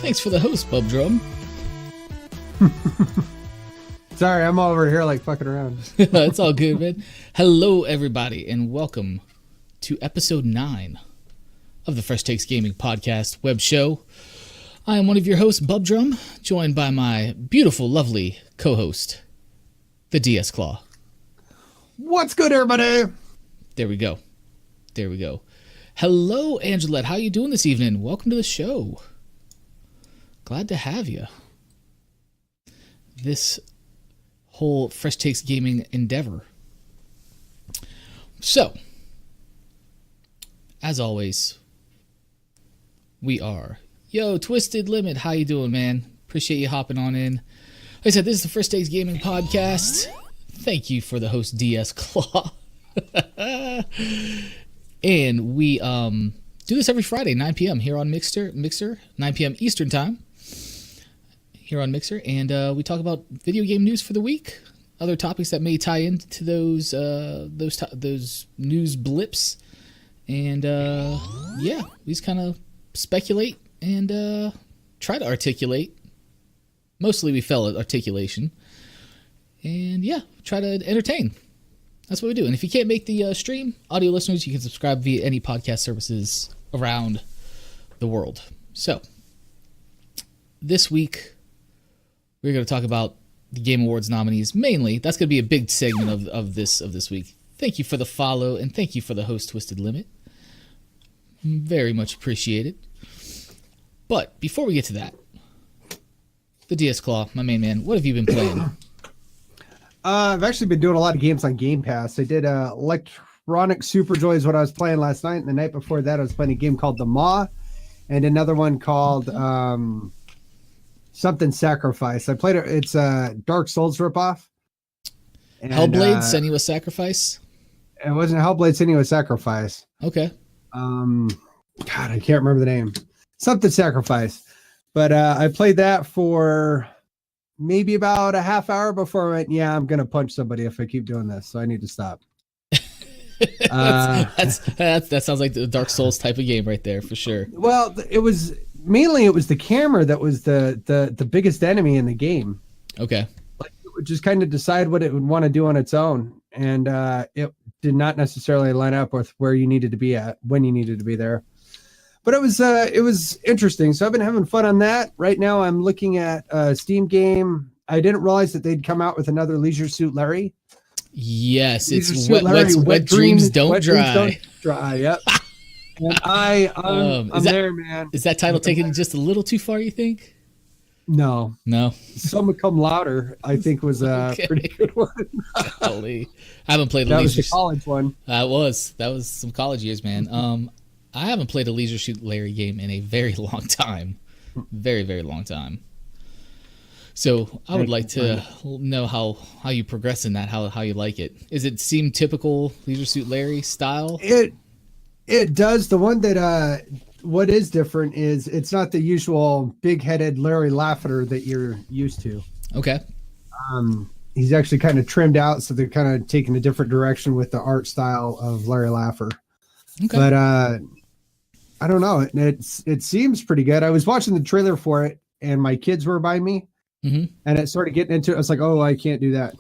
Thanks for the host, Bub Drum. Sorry, I'm over here like fucking around. It's all good, man. Hello, everybody, and welcome to episode 9 of the Fresh Takes Gaming podcast web show. I am one of your hosts, Bub Drum, joined by my beautiful, lovely co-host, the DS Claw. What's good, everybody? There we go. There we go. Hello, Angelette. How you doing this evening? Welcome to the show. Glad to have you. This whole Fresh Takes Gaming endeavor. So, as always, we are. Yo, Twisted Limit, how you doing, man? Appreciate you hopping on in. Like I said, this is the Fresh Takes Gaming podcast. Thank you for the host, DS Claw. And we do this every Friday, 9 p.m. here on Mixer, 9 p.m. Eastern Time. Here on Mixer, and we talk about video game news for the week, other topics that may tie into those news blips, and yeah, we just kind of speculate and try to articulate. Mostly, we fail at articulation, and yeah, try to entertain. That's what we do. And if you can't make the stream, audio listeners, you can subscribe via any podcast services around the world. So this week, we're going to talk about the Game Awards nominees mainly. That's going to be a big segment of this week. Thank you for the follow, and thank you for the host, Twisted Limit. Very much appreciated. But before we get to that, the DS Claw, my main man, what have you been playing? I've actually been doing a lot of games on Game Pass. I did Electronic Super Joy is what I was playing last night, and the night before that I was playing a game called The Maw, and another one called something Sacrifice. I played it. It's a Dark Souls ripoff. And, Hellblade, Senua's Sacrifice? It wasn't Hellblade, Senua's Sacrifice. Okay. God, I can't remember the name. Something Sacrifice. But I played that for maybe about a half hour before I went, yeah, I'm going to punch somebody if I keep doing this, so I need to stop. That sounds like the Dark Souls type of game right there, for sure. Well, it was the camera that was the biggest enemy in the game. Okay. Like, it would just kind of decide what it would want to do on its own, and it did not necessarily line up with where you needed to be at when you needed to be there. But it was interesting. So I've been having fun on that. Right now I'm looking at a Steam game. I didn't realize that they'd come out with another Leisure Suit Larry. Yes, it's wet dreams don't dry. Yep. And I'm there, man. Is that title taken just a little too far, you think? No. Some Come Louder, I think, was a pretty good one. Golly. I haven't played that was the college one. That was some college years, man. I haven't played a Leisure Suit Larry game in a very long time. Very, very long time. So I would like to know how you progress in that, how you like it. Is it seem typical Leisure Suit Larry style? It does. The one that what is different is it's not the usual big-headed Larry Laffiter that you're used to. Okay. He's actually kind of trimmed out, so they're kind of taking a different direction with the art style of Larry Laffer. Okay. But I don't know. It seems pretty good. I was watching the trailer for it, and my kids were by me, and it started getting into it. I was like, "Oh, I can't do that."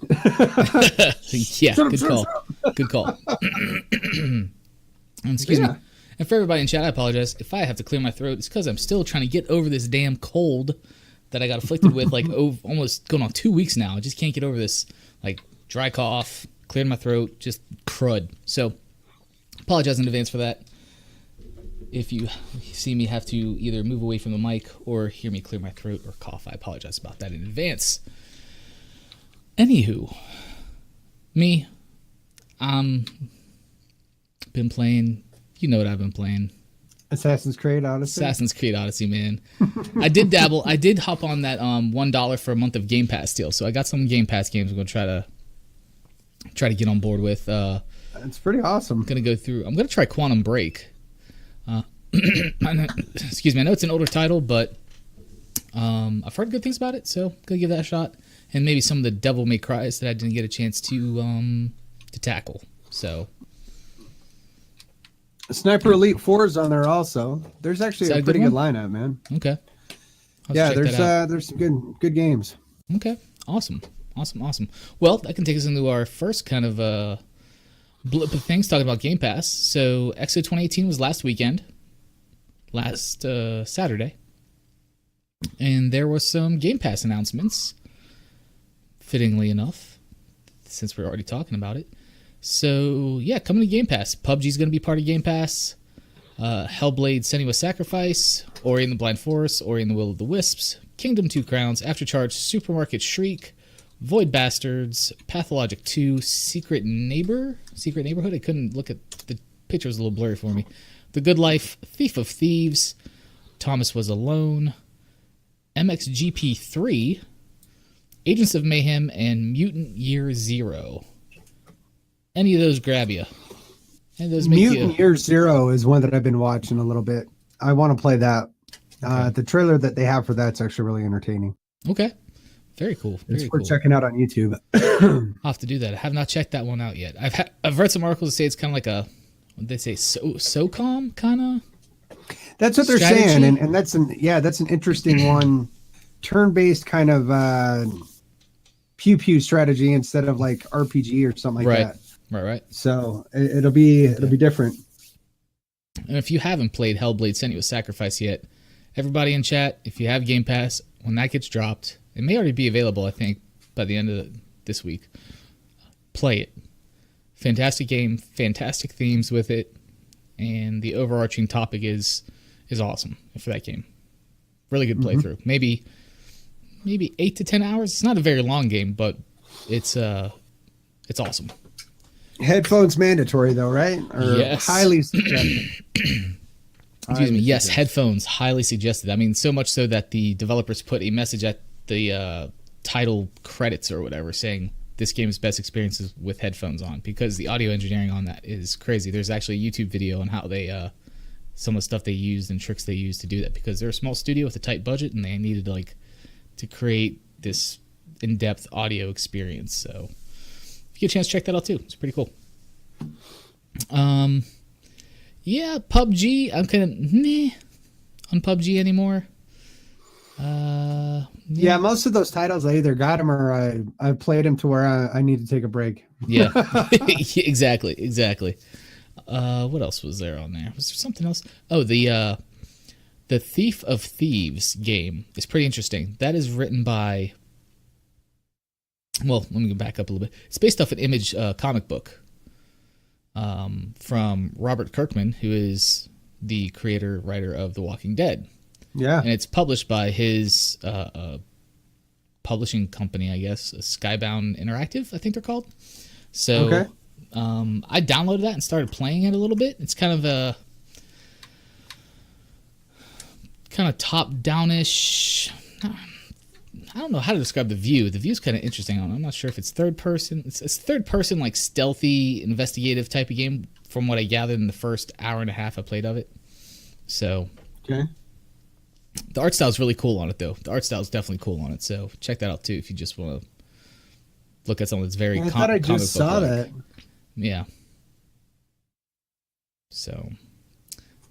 Yeah, good call. Excuse me. And for everybody in chat, I apologize if I have to clear my throat. It's because I'm still trying to get over this damn cold that I got afflicted with, like almost going on 2 weeks now. I just can't get over this, like dry cough, cleared my throat, just crud. So, apologize in advance for that. If you see me have to either move away from the mic or hear me clear my throat or cough, I apologize about that in advance. Anywho, me, been playing, you know what I've been playing. Assassin's Creed Odyssey, man. I did dabble. I did hop on that $1 for a month of Game Pass deal, so I got some Game Pass games I'm going to try to get on board with. It's pretty awesome. I'm going to try Quantum Break. Excuse me, I know it's an older title, but I've heard good things about it, so gonna give that a shot. And maybe some of the Devil May Cries that I didn't get a chance to tackle. So Sniper Elite 4 is on there also. There's actually a pretty good lineup, man. Okay. Yeah, there's some good games. Okay, awesome. Well, that can take us into our first kind of blip of things talking about Game Pass. So Exo 2018 was last weekend, last Saturday, and there was some Game Pass announcements, fittingly enough, since we're already talking about it. So yeah, coming to Game Pass. PUBG's going to be part of Game Pass. Hellblade: Senua's Sacrifice, Ori and the Blind Forest, Ori and the Will of the Wisps, Kingdom 2 Crowns, Aftercharge, Supermarket Shriek, Void Bastards, Pathologic 2, Secret Neighborhood. I couldn't look at the picture; was a little blurry for me. The Good Life, Thief of Thieves, Thomas Was Alone, MXGP 3, Agents of Mayhem, and Mutant Year Zero. Any of those grab you? Any of those make Mutant Year Zero is one that I've been watching a little bit. I want to play that. Okay. The trailer that they have for that's actually really entertaining. Okay. Very cool. It's worth checking out on YouTube. I'll have to do that. I have not checked that one out yet. I've read some articles that say it's kind of like a, what did they say, SOCOM kind of? That's what they're saying, and that's an interesting one. Turn-based kind of pew strategy instead of like RPG or something like that. Right. So it'll be different. And if you haven't played Hellblade: Senua's Sacrifice yet, everybody in chat, if you have Game Pass, when that gets dropped, it may already be available, I think, by the end of this week. Play it. Fantastic game, fantastic themes with it, and the overarching topic is awesome for that game. Really good playthrough. Maybe 8 to 10 hours. It's not a very long game, but it's awesome. Headphones mandatory though, right? Or yes. Highly suggested. Excuse me. Yes, headphones highly suggested. I mean, so much so that the developers put a message at the title credits or whatever saying this game's best experiences with headphones on, because the audio engineering on that is crazy. There's actually a YouTube video on how they some of the stuff they used and tricks they used to do that, because they're a small studio with a tight budget and they needed to create this in-depth audio experience. So if you get a chance, check that out too. It's pretty cool. Yeah, PUBG. I'm kind of meh on PUBG anymore. Yeah, most of those titles I either got them or I played them to where I need to take a break. Yeah, exactly. What else was there on there? Was there something else? Oh, the Thief of Thieves game is pretty interesting. That is written by, well, let me go back up a little bit. It's based off an Image comic book from Robert Kirkman, who is the writer of The Walking Dead. Yeah. And it's published by his publishing company, I guess, Skybound Interactive, I think they're called. So okay. I downloaded that and started playing it a little bit. It's kind of top-down-ish. I don't know how to describe the view. The view's kind of interesting. I'm not sure if it's third person. It's third person, like stealthy, investigative type of game, from what I gathered in the first hour and a half I played of it. So, okay. The art style is really cool on it, though. The art style is definitely cool on it. So check that out too if you just want to look at something that's very. I thought I just saw that. Yeah. So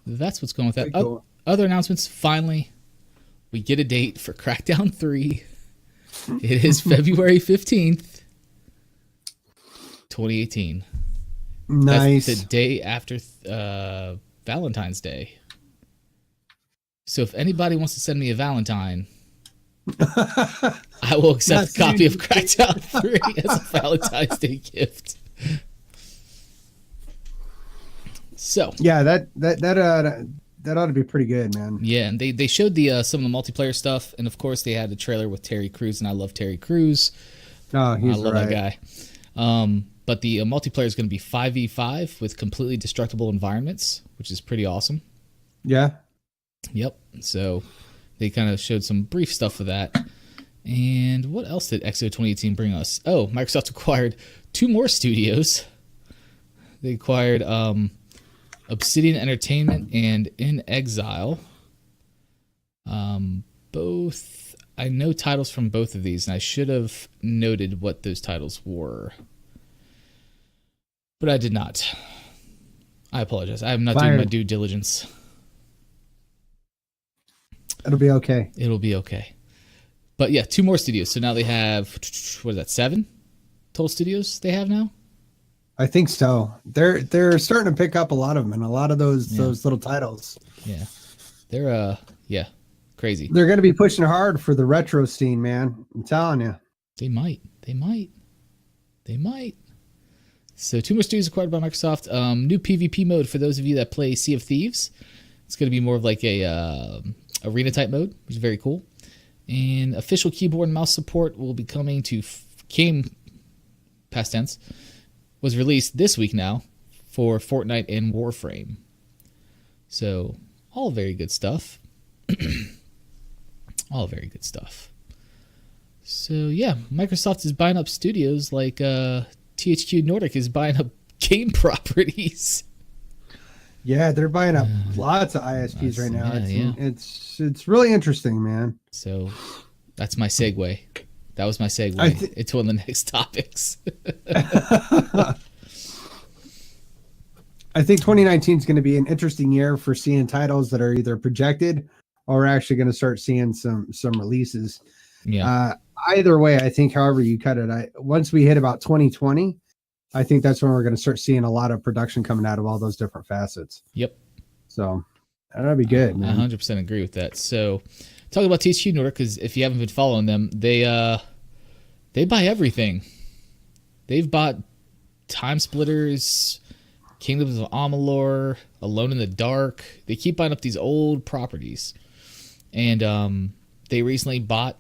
that's what's going with that. Cool. Other announcements. Finally, we get a date for Crackdown 3. It is February 15th, 2018. Nice. That's the day after Valentine's Day. So if anybody wants to send me a Valentine, I will accept a copy of Crackdown 3 as a Valentine's Day gift. So yeah, that ought to be pretty good, man. Yeah, and they showed the some of the multiplayer stuff, and of course they had the trailer with Terry Crews, and I love Terry Crews. Oh, he's I love that guy. But the multiplayer is going to be 5v5 with completely destructible environments, which is pretty awesome. Yeah. Yep. So they kind of showed some brief stuff for that. And what else did Exo 2018 bring us? Oh, Microsoft acquired 2 more studios. They acquired Obsidian Entertainment and In Exile. Both, I know titles from both of these, and I should have noted what those titles were. But I did not. I apologize. I am not doing my due diligence. It'll be okay. It'll be okay. But yeah, 2 more studios. So now they have, what is that, 7 total studios they have now? I think so. They're starting to pick up a lot of them, and a lot of those little titles. Yeah. They're crazy. They're going to be pushing hard for the retro scene, man. I'm telling you. They might. So 2 more studios acquired by Microsoft. New PvP mode for those of you that play Sea of Thieves. It's going to be more of like a arena type mode, which is very cool. And official keyboard and mouse support will be coming to past tense, was released this week now for Fortnite and Warframe. So all very good stuff. All very good stuff. So yeah, Microsoft is buying up studios like THQ Nordic is buying up game properties. Yeah, they're buying up lots of ISPs right now. It's really interesting, man. So that's my segue. That was my segue into one of the next topics. I think 2019 is going to be an interesting year for seeing titles that are either projected or actually going to start seeing some releases. Yeah. Either way, I think however you cut it, once we hit about 2020, I think that's when we're going to start seeing a lot of production coming out of all those different facets. Yep. So that'll be good, man. I 100% agree with that. So talking about THQ Nordic, because if you haven't been following them, they buy everything. They've bought Time Splitters, Kingdoms of Amalur, Alone in the Dark. They keep buying up these old properties. And they recently bought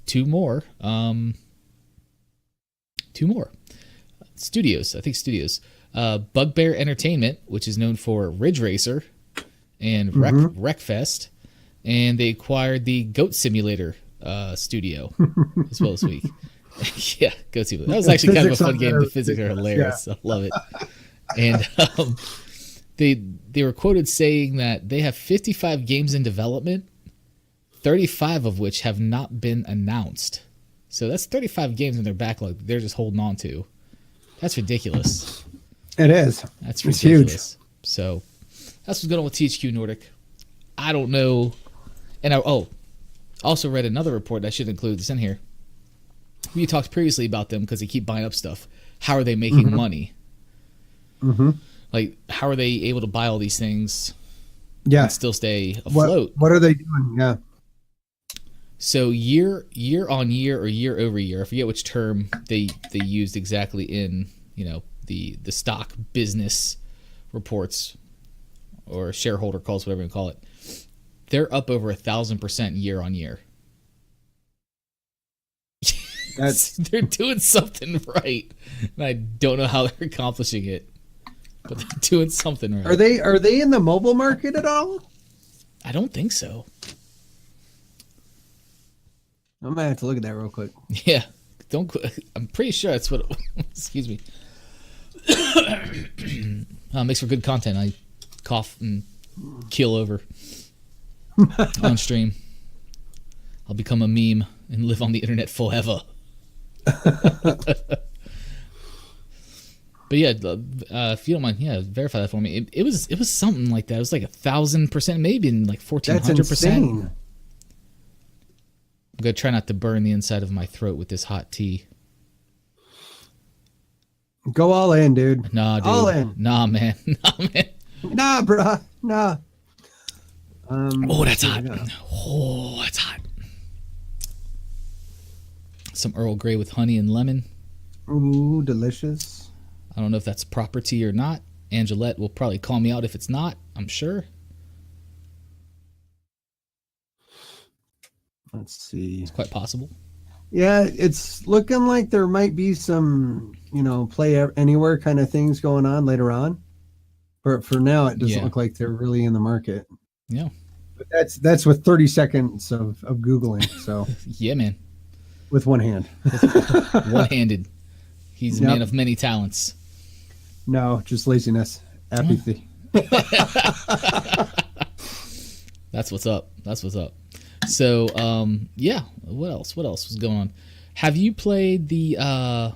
2 more. 2 more. Studios. Bugbear Entertainment, which is known for Ridge Racer and Wreckfest. And they acquired the Goat Simulator studio as well this week. Yeah, Goat Simulator. That was actually kind of a fun game. The physics are hilarious. Yeah. I love it. And they were quoted saying that they have 55 games in development, 35 of which have not been announced. So that's 35 games in their backlog they're just holding on to. That's ridiculous. It is. That's ridiculous. Huge. So that's what's going on with THQ Nordic. I don't know. And I also read another report. I should include this in here. We talked previously about them because they keep buying up stuff. How are they making money? Mm-hmm. Like, how are they able to buy all these things and still stay afloat? What are they doing? Yeah. So year on year or year over year, I forget which term they used exactly in the stock business reports or shareholder calls, whatever you call it. They're up over 1,000% year on year. They're doing something right, and I don't know how they're accomplishing it, but they're doing something right. Are they in the mobile market at all? I don't think so. I might have to look at that real quick. Yeah, I'm pretty sure that's what. Excuse me. Makes for good content. I cough and keel over on stream. I'll become a meme and live on the internet forever. But yeah, if you don't mind, verify that for me. It was something like that. It was like 1,000%, maybe in like 1,400%. That's insane. I'm gonna try not to burn the inside of my throat with this hot tea. Go all in, dude. Nah, dude. All in. Nah, man. Nah, bruh. Nah. Oh, that's hot. Oh, that's hot. Some Earl Grey with honey and lemon. Ooh, delicious. I don't know if that's proper tea or not. Angelette will probably call me out if it's not, I'm sure. Let's see. It's quite possible. Yeah, it's looking like there might be some, play anywhere kind of things going on later on. But for now, it doesn't look like they're really in the market. Yeah. But that's with 30 seconds of Googling. So yeah, man. With one hand. One-handed. He's a man of many talents. No, just laziness. Apathy. That's what's up. So, what else was going on? Have you played the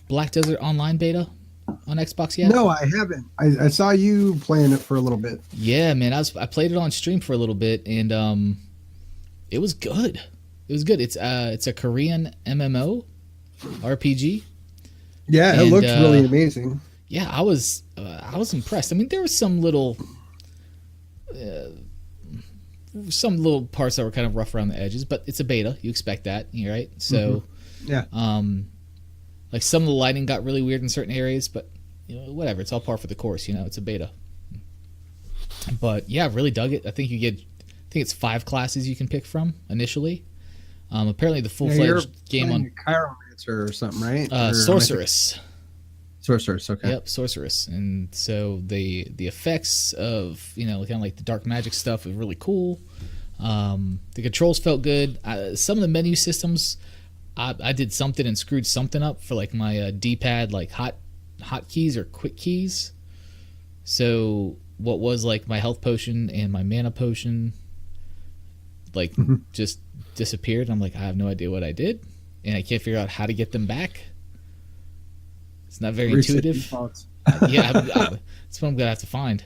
Black Desert Online beta on Xbox yet? No, I haven't. I saw you playing it for a little bit. Yeah, man. I played it on stream for a little bit, and It was good. It was good. It's a Korean MMO RPG. Yeah, it looks really amazing. Yeah, I was impressed. I mean, there was some little parts that were kind of rough around the edges, but it's a beta. You expect that, right? So, yeah. Like some of the lighting got really weird in certain areas, but whatever. It's all par for the course. It's a beta. But yeah, really dug it. I think it's 5 classes you can pick from initially. Apparently, the full-fledged game on Chiromancer or something, right? Sorceress. Sorceress, okay. Yep, sorceress. And so the effects of kind of like the dark magic stuff was really cool. The controls felt good. Some of the menu systems, I did something and screwed something up for like my D-pad, like hot keys or quick keys. So what was like my health potion and my mana potion, like just disappeared. I'm like, I have no idea what I did, and I can't figure out how to get them back. It's not very intuitive. Yeah, that's what I'm gonna have to find.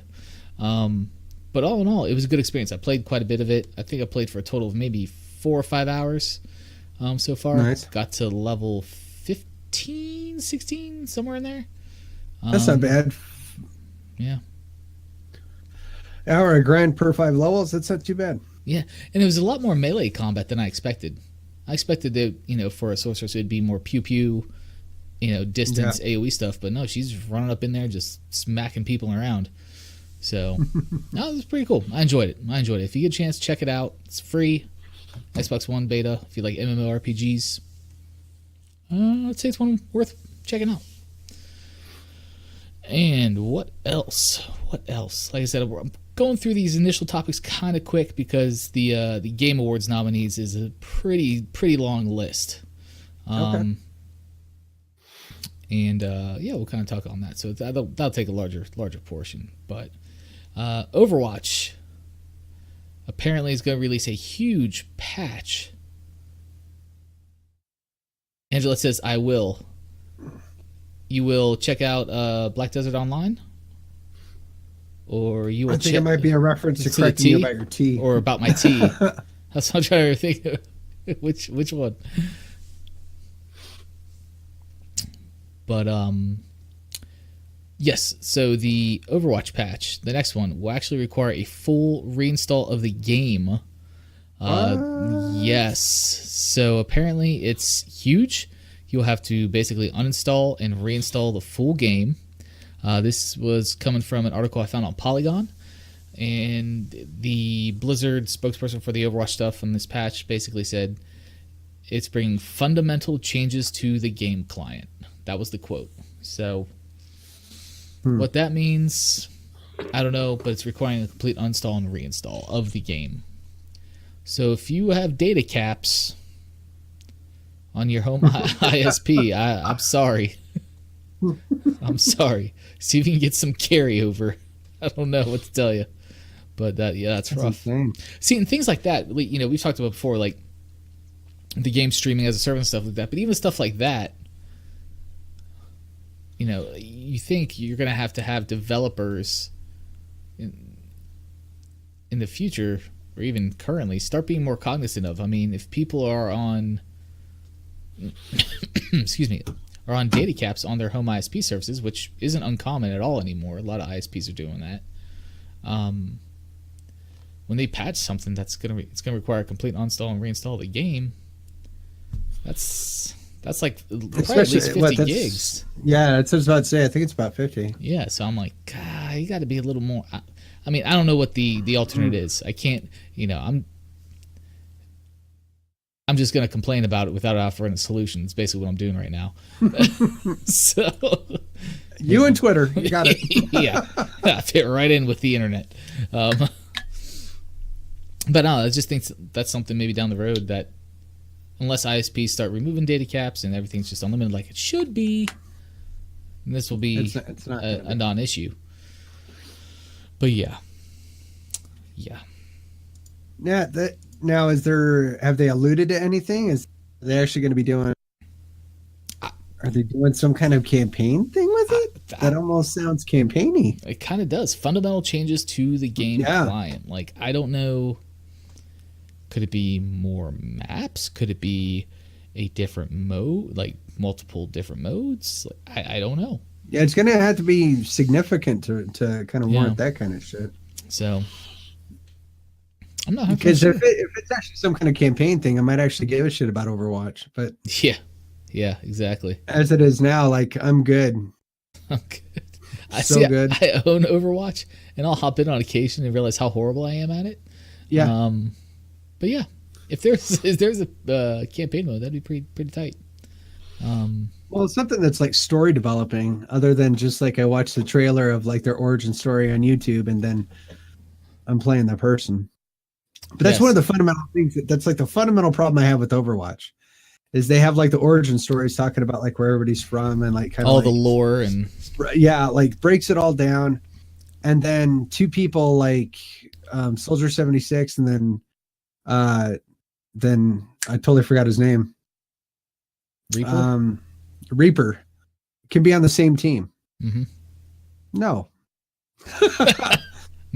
But all in all, it was a good experience. I played quite a bit of it. I think I played for a total of maybe 4 or 5 hours so far. Nice. Got to level 15, 16, somewhere in there. That's not bad. Yeah. Hour a grind per 5 levels. That's not too bad. Yeah, and it was a lot more melee combat than I expected. I expected that, for a sorceress, it'd be more pew-pew, distance AoE stuff. But no, she's running up in there just smacking people around. So, no, it was pretty cool. I enjoyed it. If you get a chance, check it out. It's free. Xbox One beta. If you like MMORPGs, I'd say it's one worth checking out. And what else? Like I said, I'm going through these initial topics kind of quick because the Game Awards nominees is a pretty long list. Okay. And we'll kind of talk on that. So that'll take a larger portion. But Overwatch apparently is going to release a huge patch. Angela says, "I will." You will check out Black Desert Online? Or you will I think it might be a reference to correcting you about your tea. Or about my tea. That's what I'm trying to think of. Which one? But, yes. So the Overwatch patch, the next one, will actually require a full reinstall of the game. Yes. So apparently it's huge. You'll have to basically uninstall and reinstall the full game. This was coming from an article I found on Polygon. And the Blizzard spokesperson for the Overwatch stuff on this patch basically said it's bringing fundamental changes to the game client. That was the quote. So what that means, I don't know, but it's requiring a complete uninstall and reinstall of the game. So if you have data caps on your home ISP, I'm sorry. I'm sorry. See if you can get some carryover. I don't know what to tell you, but that's rough. Insane. See, and things like that, we've talked about before, like the game streaming as a service and stuff like that. But even stuff like that, you think you're going to have developers in the future, or even currently, start being more cognizant of. I mean, if people are on excuse me, are on data caps on their home ISP services, which isn't uncommon at all anymore. A lot of ISPs are doing that. When they patch something it's gonna require a complete uninstall and reinstall the game. That's like probably at least 50 gigs. Yeah, that's what I was about to say. I think it's about 50. Yeah, so I'm like, God, you got to be a little more. I mean, I don't know what the alternate is. I can't. I'm just going to complain about it without offering a solution. It's basically what I'm doing right now. So you and Twitter, you got it. Yeah, I fit right in with the internet. But no, I just think that's something maybe down the road that, unless ISPs start removing data caps and everything's just unlimited like it should be, this will be it's not a non-issue. But yeah. Now, have they alluded to anything? Are they actually going to be doing? Are they doing some kind of campaign thing with it? That almost sounds campaigny. It kind of does. Fundamental changes to the game client. Like, I don't know. Could it be more maps? Could it be a different mode, like multiple different modes? I don't know. Yeah, it's gonna have to be significant to kind of warrant that kind of shit. So I'm not because sure. if it's actually some kind of campaign thing, I might actually give a shit about Overwatch. But yeah, exactly. As it is now, like I'm good. I'm good. Good. I own Overwatch, and I'll hop in on occasion and realize how horrible I am at it. Yeah. But yeah, if there's a campaign mode, that'd be pretty tight. Well, it's something that's like story developing, other than just like I watched the trailer of like their origin story on YouTube, and then I'm playing the person. But that's one of the fundamental things. That's like the fundamental problem I have with Overwatch, is they have like the origin stories talking about like where everybody's from and like kind of all the lore and like breaks it all down, and then two people like Soldier 76, and then I totally forgot his name. Reaper can be on the same team. Mm-hmm. No.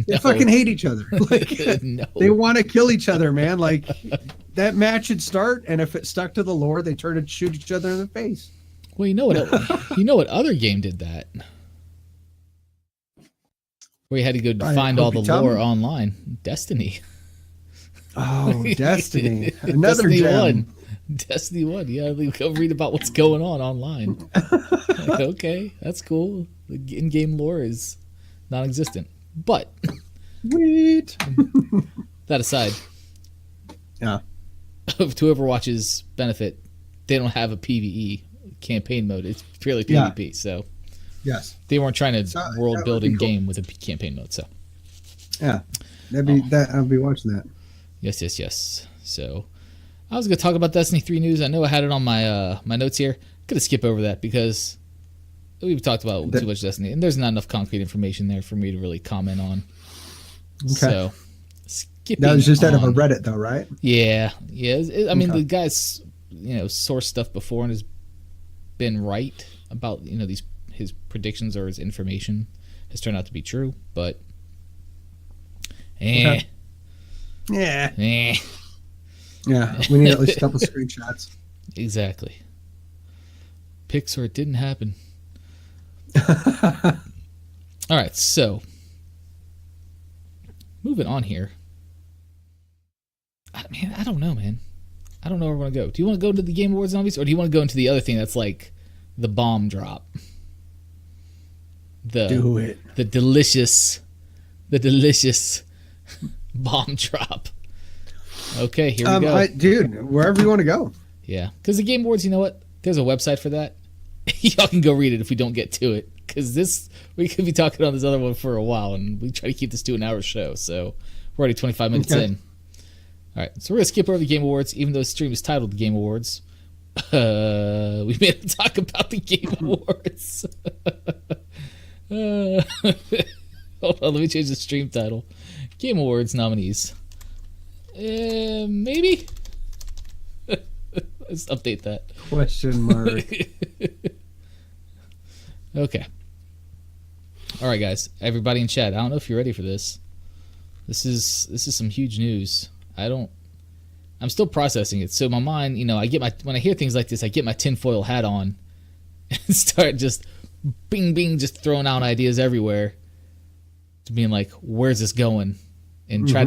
They fucking hate each other. Like they want to kill each other, man. Like that match should start, and if it stuck to the lore, they turn and shoot each other in the face. Well, you know what other game did that? Where you had to go find all the lore online. Destiny. Oh, Destiny. Another Destiny gem. 1. Destiny 1. Yeah, go read about what's going on online. Like, okay, that's cool. The in-game lore is non-existent. But sweet. That aside, yeah. To Overwatch's benefit, they don't have a PvE campaign mode. It's purely PvP. So yes, they weren't trying to world build in game with a campaign mode. So yeah, I'll be watching that. Yes. So I was gonna talk about Destiny 3 news. I know I had it on my my notes here. Gonna skip over that because we've talked about too much Destiny, and there's not enough concrete information there for me to really comment on. Okay. So, skipping. That was just out of a Reddit, though, right? Yeah. I mean, the guy's sourced stuff before and has been right about his predictions or his information has turned out to be true, but yeah, we need at least a couple screenshots. Exactly. Pics or it didn't happen. All right, so moving on here. I don't know, man. I don't know where I want to go. Do you want to go to the Game Awards zombies, or do you want to go into the other thing that's like the bomb drop? Do it. The delicious bomb drop. Okay, here we go. Dude, wherever you want to go. Yeah, because the Game Awards, you know what? There's a website for that. Y'all can go read it if we don't get to it, because we could be talking on this other one for a while, and we try to keep this to an hour show, so we're already 25 minutes in. All right, so we're going to skip over the Game Awards, even though the stream is titled the Game Awards. We made it talk about the Game Awards. Hold on, let me change the stream title. Game Awards nominees. Maybe? Let's update that. Question mark. Okay. All right, guys. Everybody in chat. I don't know if you're ready for this. This is some huge news. I'm still processing it. So my mind, when I hear things like this, I get my tinfoil hat on and start just bing bing, just throwing out ideas everywhere. To being like, where's this going? And try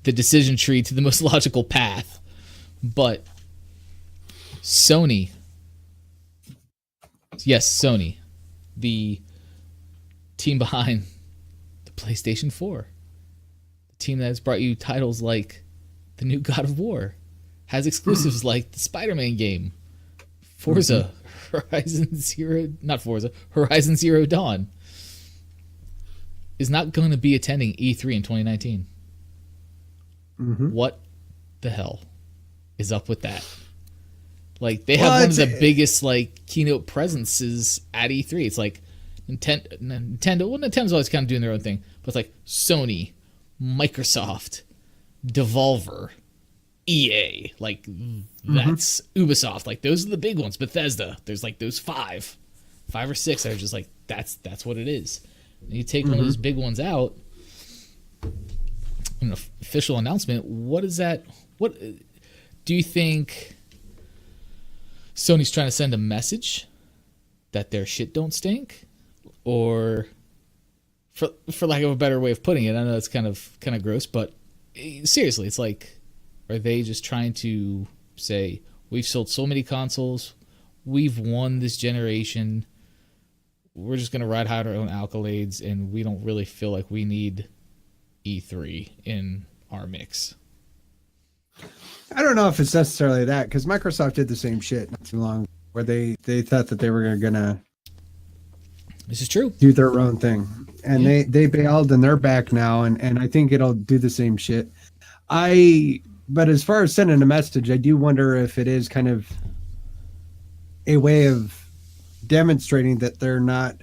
the decision tree to the most logical path. But Sony, the team behind the PlayStation 4, the team that has brought you titles like the new God of War, has exclusives like the Spider-Man game, Forza, Horizon Zero Dawn, is not going to be attending E3 in 2019. What the hell is up with that? Like, they have one of the biggest keynote presences at E3. It's like Nintendo. Well, Nintendo's always kind of doing their own thing, but it's like Sony, Microsoft, Devolver, EA. That's Ubisoft. Like, those are the big ones. Bethesda. There's those five or six that are just that's what it is. And you take one of those big ones out, an official announcement. What is that? What do you think Sony's trying to send a message that their shit don't stink, or for lack of a better way of putting it, I know it's kind of gross, but seriously, it's like, are they just trying to say we've sold so many consoles, we've won this generation, we're just gonna ride out our own accolades, and we don't really feel like we need E3 in our mix? I don't know if it's necessarily that, because Microsoft did the same shit not too long, where they thought that they were gonna This is true. do their own thing, and they bailed, and they're back now, and I think it'll do the same shit. But as far as sending a message, I do wonder if it is kind of a way of demonstrating that they're not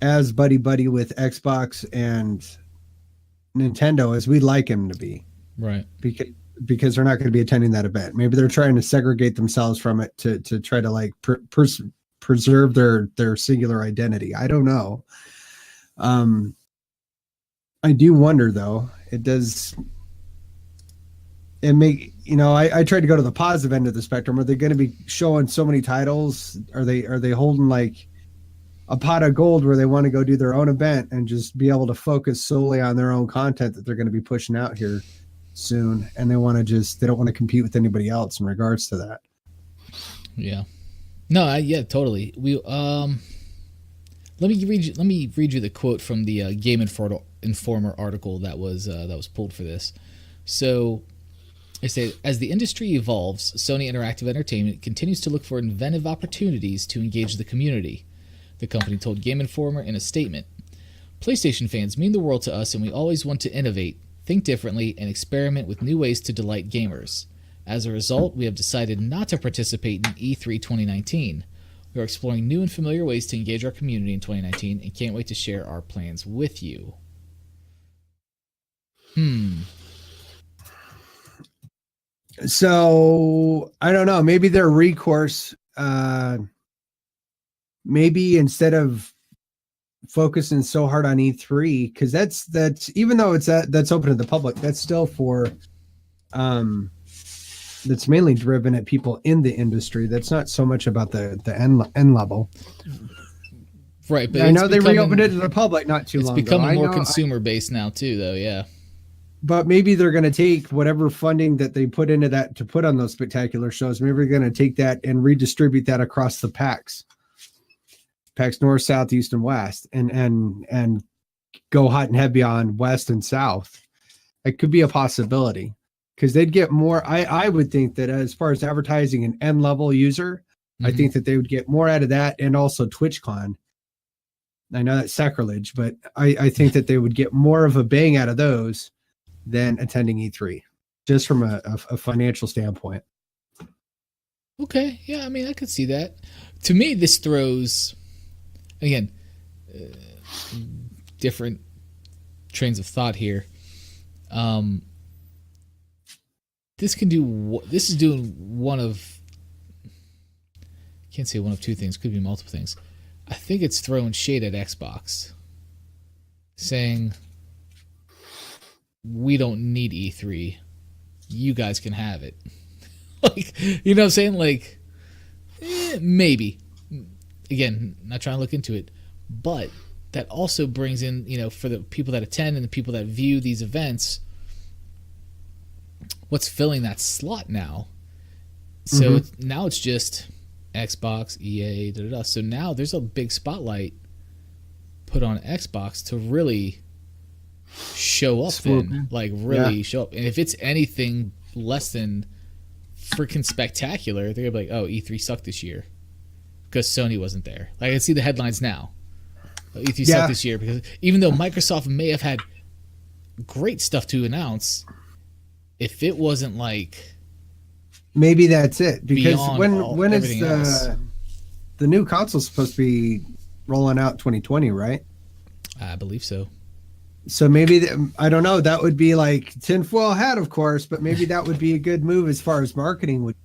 as buddy with Xbox and Nintendo as we'd like them to be, Right. Because they're not going to be attending that event. Maybe they're trying to segregate themselves from it to try to like preserve their singular identity. I don't know. I do wonder though. It does. It make, I tried to go to the positive end of the spectrum. Are they going to be showing so many titles? Are they holding like a pot of gold where they want to go do their own event and just be able to focus solely on their own content that they're going to be pushing out here soon, and they don't want to compete with anybody else in regards to that? Yeah. No, yeah, totally. We let me read you the quote from the Game Informer article that was pulled for this. So they say, as the industry evolves, Sony Interactive Entertainment continues to look for inventive opportunities to engage the community. The company told Game Informer in a statement, PlayStation fans mean the world to us, and we always want to innovate, think differently, and experiment with new ways to delight gamers. As a result, we have decided not to participate in E3 2019. We are exploring new and familiar ways to engage our community in 2019 and can't wait to share our plans with you. So I don't know. Maybe their recourse, maybe instead of focusing so hard on E3, because that's even though that's open to the public, that's still for that's mainly driven at people in the industry. That's not so much about the end level. Right, but I know they reopened it to the public not too long ago. It's becoming more consumer based now too, though. Yeah. But maybe they're going to take whatever funding that they put into that to put on those spectacular shows. Maybe they're going to take that and redistribute that across the PAX north, south, east, and west, and go hot and heavy on west and south. It could be a possibility, because they'd get more. I would think that as far as advertising an end level user, I think that they would get more out of that, and also TwitchCon. I know that's sacrilege, but I think that they would get more of a bang out of those than attending E3, just from a financial standpoint. Okay, yeah, I mean, I could see that. To me, this throws, again, different trains of thought here. This is doing one of, can't say one of two things, could be multiple things. I think it's throwing shade at Xbox, saying, we don't need E3. You guys can have it. Like, you know what I'm saying? Like, maybe. Again, not trying to look into it. But that also brings in, for the people that attend and the people that view these events, what's filling that slot now? So now it's just Xbox, EA, da-da-da. So now there's a big spotlight put on Xbox to really show up show up. And if it's anything less than freaking spectacular, they're gonna be like, oh, E3 sucked this year because Sony wasn't there. Like, I can see the headlines now. Oh, E3 sucked this year, because even though Microsoft may have had great stuff to announce, if it wasn't like, maybe that's it, because when is the new console supposed to be rolling out? 2020, right? I believe so. So maybe, I don't know, that would be like tinfoil hat, of course, but maybe that would be a good move as far as marketing would,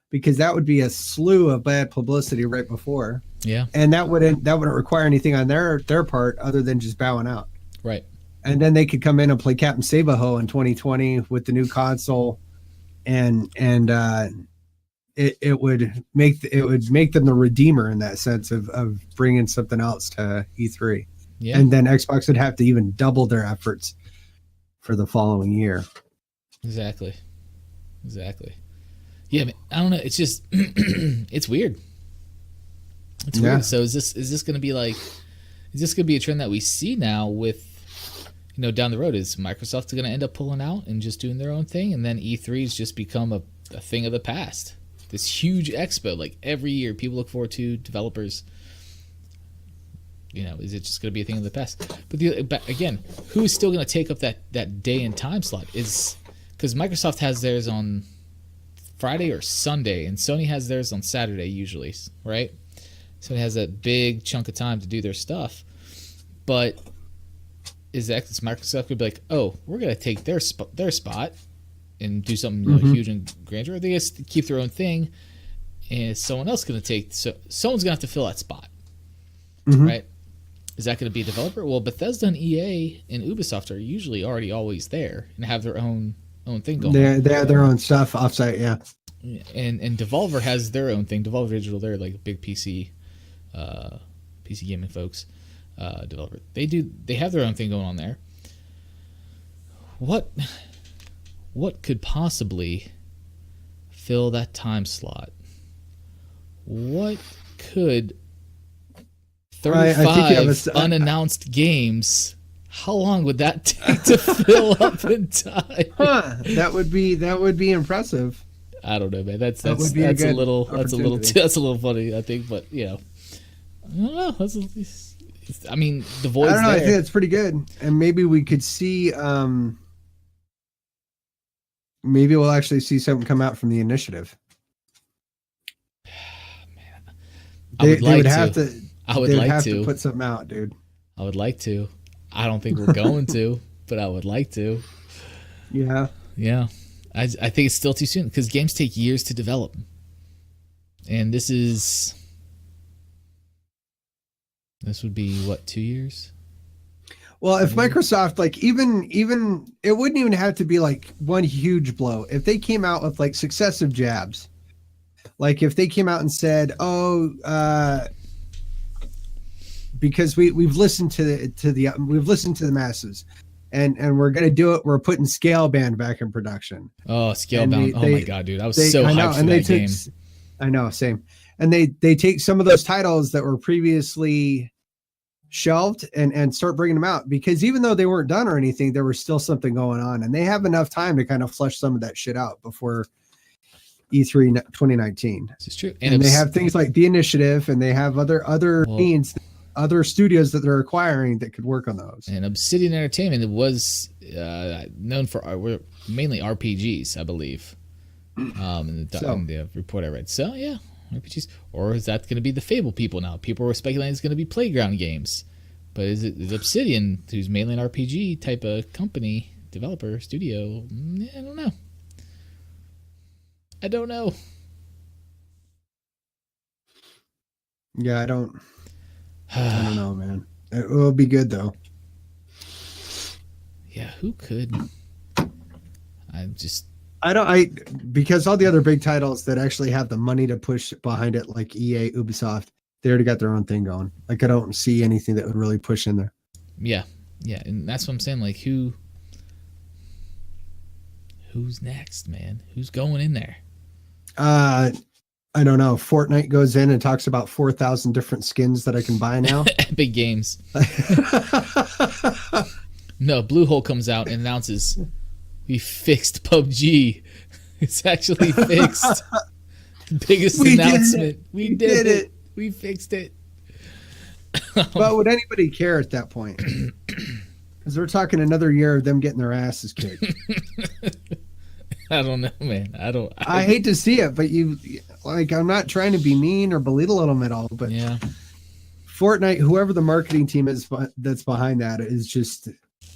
because that would be a slew of bad publicity right before. Yeah. And that wouldn't require anything on their part other than just bowing out. Right. and then they could come in and play Captain Sabaho in 2020 with the new console, and it would make them the redeemer in that sense of bringing something else to E3. Yeah. And then Xbox would have to even double their efforts for the following year. Exactly. Yeah, I don't know. It's just it's weird. It's weird. So is this going to be like? Is this going to be a trend that we see now with, down the road? Is Microsoft going to end up pulling out and just doing their own thing, and then E3's just become a thing of the past? This huge expo, like every year, people look forward to, developers. Is it just going to be a thing of the past? But again, who's still going to take up that day and time slot? Is because Microsoft has theirs on Friday or Sunday, and Sony has theirs on Saturday usually, right? Sony has that big chunk of time to do their stuff. But is Microsoft going to be like, oh, we're going to take their spot and do something huge and grandeur? Or they just keep their own thing, and someone else going to take? So someone's going to have to fill that spot, right? Is that going to be a developer? Well, Bethesda and EA and Ubisoft are usually already always there and have their own thing going. They have their own stuff offsite, yeah. And Devolver has their own thing. Devolver Digital, they're like big PC gaming folks. Developer, they have their own thing going on there. What could possibly fill that time slot? What could 35 unannounced games? How long would that take to fill up in time? That would be impressive. I don't know, man. That's a little funny, I think, but I don't know. The void's I don't know. there. I think that's pretty good, and maybe we could see. Maybe we'll actually see something come out from the initiative. Man, I would have to put something out, dude. I would like to. I don't think we're going to, but I would like to. Yeah. Yeah. I think it's still too soon because games take years to develop, and this would be what, 2 years? Well, if Microsoft, like, even it wouldn't even have to be like one huge blow. If they came out with like successive jabs, like if they came out and said, because we've listened to the masses, and we're gonna do it. We're putting Scalebound back in production. Oh, Scalebound! Oh my god, dude, I was so hyped for that game. I know, same. And they take some of those titles that were previously shelved and start bringing them out, because even though they weren't done or anything, there was still something going on, and they have enough time to kind of flush some of that shit out before E3 2019. This is true. And they have things like The Initiative, and they have other means, other studios that they're acquiring that could work on those. And Obsidian Entertainment was known for mainly RPGs, I believe. In the report I read. So yeah, RPGs. Or is that going to be the Fable people now? People were speculating it's going to be Playground Games, but is Obsidian, who's mainly an RPG type of company, developer, studio? I don't know. Yeah, I don't know, man. It will be good though. Yeah, who could? Because all the other big titles that actually have the money to push behind it, like EA, Ubisoft, they already got their own thing going. Like, I don't see anything that would really push in there. Yeah, and that's what I'm saying. Like, who's next, man? Who's going in there? I don't know. Fortnite goes in and talks about 4,000 different skins that I can buy now. Epic Games. No, Bluehole comes out and announces, we fixed PUBG. It's actually fixed. Biggest announcement. We did it. We fixed it. But would anybody care at that point? Because we're talking another year of them getting their asses kicked. I don't know, man. I hate to see it, but I'm not trying to be mean or belittle them at all, but yeah. Fortnite, whoever the marketing team is that's behind that, is just,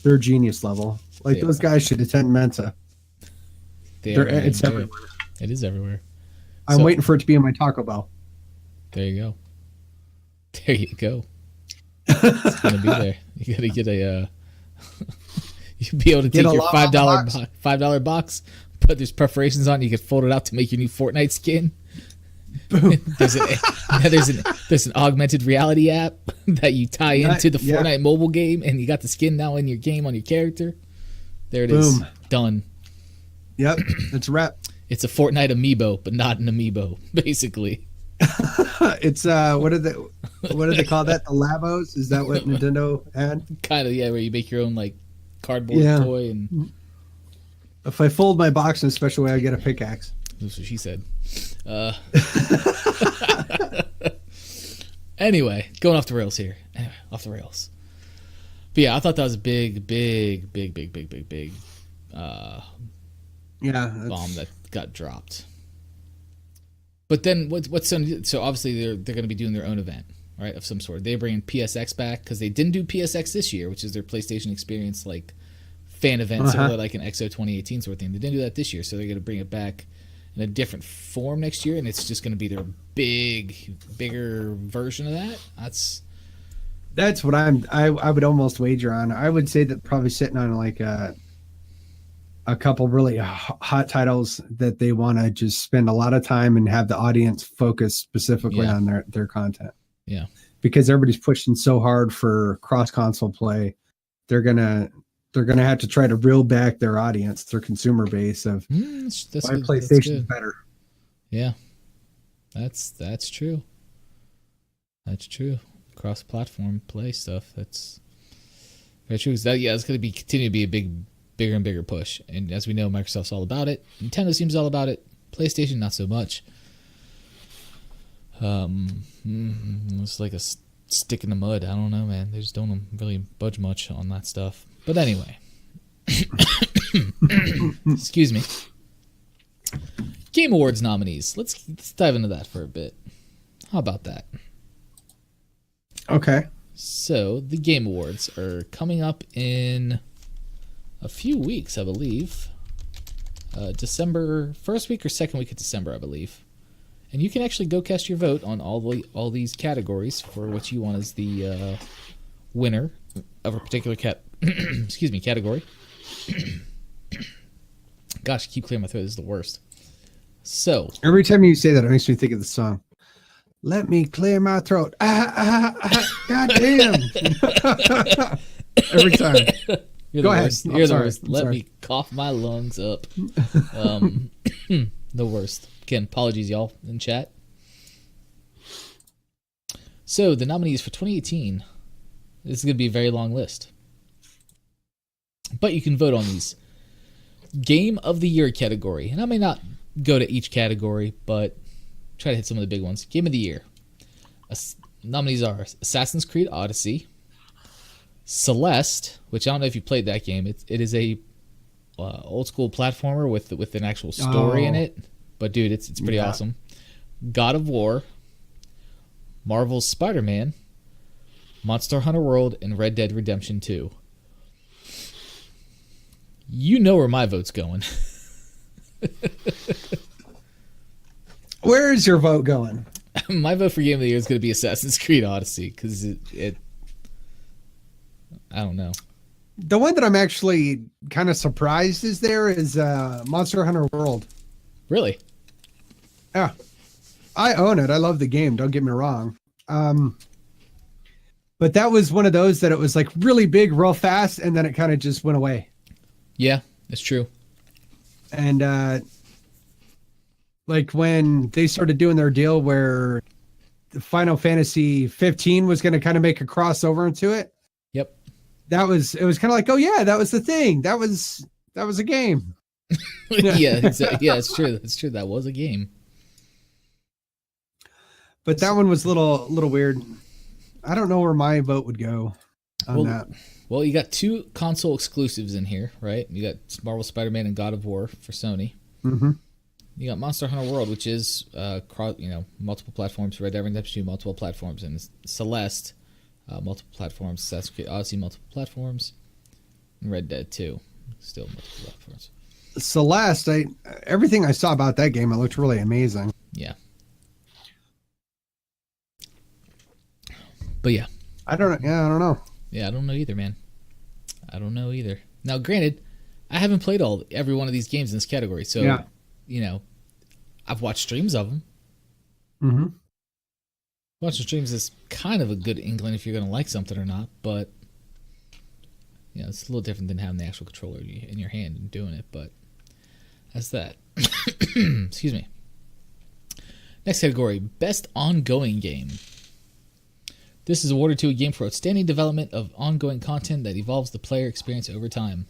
they're genius level. Like, those guys should attend Mensa. It's everywhere. It is everywhere. I'm waiting for it to be in my Taco Bell. There you go. It's gonna be there. You gotta get a You'd be able to Get take a your lot on the box. $5 box, put there's perforations on it, you could fold it out to make your new Fortnite skin. Boom. there's an augmented reality app that you tie into the Yeah. Fortnite mobile game, and you got the skin now in your game on your character. There it is. Boom. Done. Yep, it's a wrap. It's a Fortnite amiibo, but not an amiibo, basically. It's what do they call that? The Labos? Is that what Nintendo had? Kind of, yeah, where you make your own like cardboard Yeah. toy, and If I fold my box in a special way, I get a pickaxe. that's what she said. Anyway, going off the rails here. Anyway, off the rails. But yeah, I thought that was a big Yeah, bomb that got dropped. But then what's Sony? So obviously they're going to be doing their own event, right, of some sort. They're bringing PSX back because they didn't do PSX this year, which is their PlayStation Experience like fan event, similar like an EXO 2018 sort of thing. They didn't do that this year, so they're going to bring it back in a different form next year, and it's just going to be their bigger version of that. That's what I would almost wager on. I would say that probably sitting on like a couple really hot titles that they want to just spend a lot of time and have the audience focus specifically on their content. Yeah. Because everybody's pushing so hard for cross console play, they're gonna have to try to reel back their audience, their consumer base of why PlayStation's better. Yeah. That's true. That's true. Cross platform play stuff. That's very true. It's going to continue to be a bigger and bigger push. And as we know, Microsoft's all about it. Nintendo seems all about it. PlayStation, not so much. It's like a stick in the mud. I don't know, man. They just don't really budge much on that stuff. But anyway. Excuse me. Game Awards nominees. Let's dive into that for a bit. How about that? Okay. So, the Game Awards are coming up in a few weeks, I believe. December, first week or second week of December, I believe. And you can actually go cast your vote on all these categories for what you want as the winner of a particular category. Gosh, I keep clearing my throat. This is the worst. So, every time you say that, it makes me think of the song. Let me clear my throat. God damn. Every time. Go ahead. You're the worst. Let me cough my lungs up. The worst. Again, apologies, y'all, in chat. So, the nominees for 2018. This is going to be a very long list. But you can vote on these. Game of the Year category. And I may not go to each category, but try to hit some of the big ones. Game of the Year. Nominees are Assassin's Creed Odyssey, Celeste, which I don't know if you played that game. It is a old school platformer with an actual story in it. But dude, it's pretty awesome. God of War, Marvel's Spider-Man, Monster Hunter World, and Red Dead Redemption 2. You know where my vote's going. Where is your vote going? My vote for Game of the Year is going to be Assassin's Creed Odyssey because it I don't know. The one that I'm actually kind of surprised is Monster Hunter World. Really? Yeah. I own it. I love the game. Don't get me wrong. But that was one of those that it was like really big, real fast, and then it kind of just went away. Yeah, that's true. And like when they started doing their deal where the Final Fantasy 15 was going to kind of make a crossover into it. Yep. It was kind of like, oh yeah, that was the thing. That was a game. Yeah, exactly. Yeah, it's true. That's true. That was a game. But that one was a little weird. I don't know where my vote would go on that. Well, you got two console exclusives in here, right? You got Marvel Spider-Man and God of War for Sony. Mm-hmm. You got Monster Hunter World, which is multiple platforms. Red Dead Redemption 2, multiple platforms, and Celeste, multiple platforms. Assassin's Creed Odyssey, multiple platforms, and Red Dead 2, still multiple platforms. Celeste, everything I saw about that game, it looked really amazing. Yeah. But yeah. I don't know. Yeah, I don't know either, man. I don't know either. Now, granted, I haven't played every one of these games in this category, so you know, I've watched streams of them. Mm-hmm. Watching streams is kind of a good inkling if you're going to like something or not, but you know, it's a little different than having the actual controller in your hand and doing it. But that's that. Excuse me. Next category: Best Ongoing Game. This is awarded to a game for outstanding development of ongoing content that evolves the player experience over time.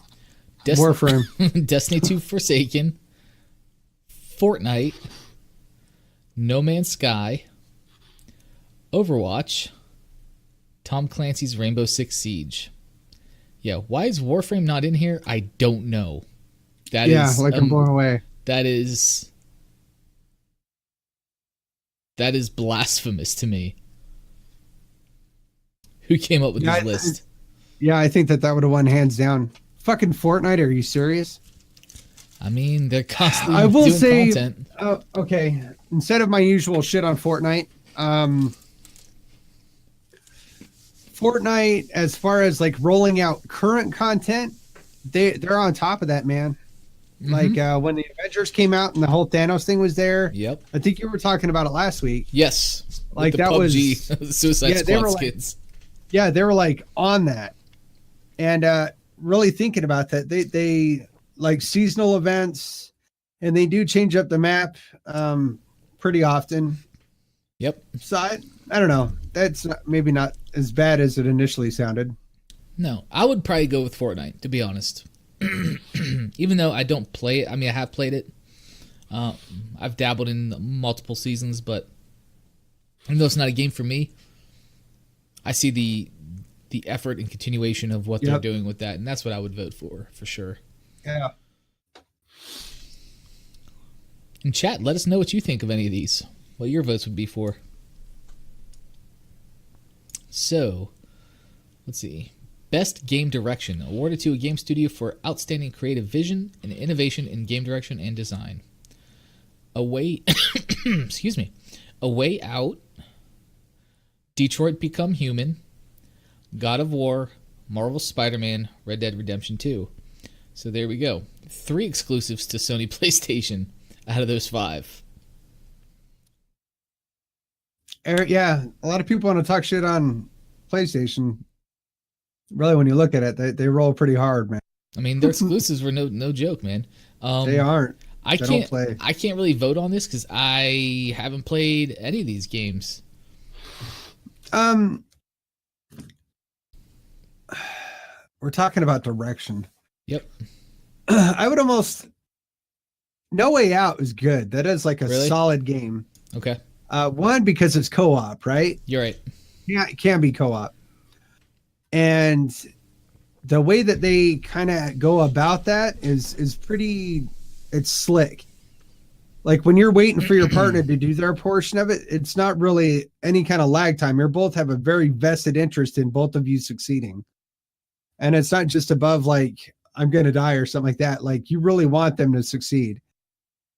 Warframe. Destiny 2 Forsaken, Fortnite, No Man's Sky, Overwatch, Tom Clancy's Rainbow Six Siege. Yeah, why is Warframe not in here? I don't know. I'm blown away. That is blasphemous to me. Who came up with this list? I think that would have won hands down. Fucking Fortnite, are you serious? I mean, they're constantly doing content. Okay, instead of my usual shit on Fortnite, Fortnite, as far as like rolling out current content, they're on top of that, man. Mm-hmm. Like when the Avengers came out and the whole Thanos thing was there. Yep. I think you were talking about it last week. Yes. Like that PUBG, was Suicide Squad skins. Yeah, they were like on that, and really thinking about that. They like seasonal events, and they do change up the map pretty often. Yep. So I don't know. That's maybe not as bad as it initially sounded. No, I would probably go with Fortnite, to be honest. Even though I don't play it. I mean, I have played it. I've dabbled in multiple seasons, but even though it's not a game for me, I see the effort and continuation of what they're doing with that, and that's what I would vote for sure. Yeah. In chat, let us know what you think of any of these. What your votes would be for. So, let's see. Best Game Direction, awarded to a game studio for outstanding creative vision and innovation in game direction and design. Excuse me. A Way Out, Detroit Become Human, God of War, Marvel's Spider-Man, Red Dead Redemption 2. So there we go. 3 exclusives to Sony PlayStation out of those 5. Yeah, a lot of people want to talk shit on PlayStation. Really, when you look at it, they roll pretty hard, man. I mean, their exclusives were no joke, man. They aren't. I can't really vote on this because I haven't played any of these games. We're talking about direction. Yep. I would almost. No Way Out is good. That is like a solid game. Okay. One, because it's co-op, right? You're right. Yeah, it can be co-op. And the way that they kind of go about that is pretty, it's slick. Like when you're waiting for your partner to do their portion of it, it's not really any kind of lag time. You both have a very vested interest in both of you succeeding. And it's not just above like, I'm going to die or something like that. Like you really want them to succeed.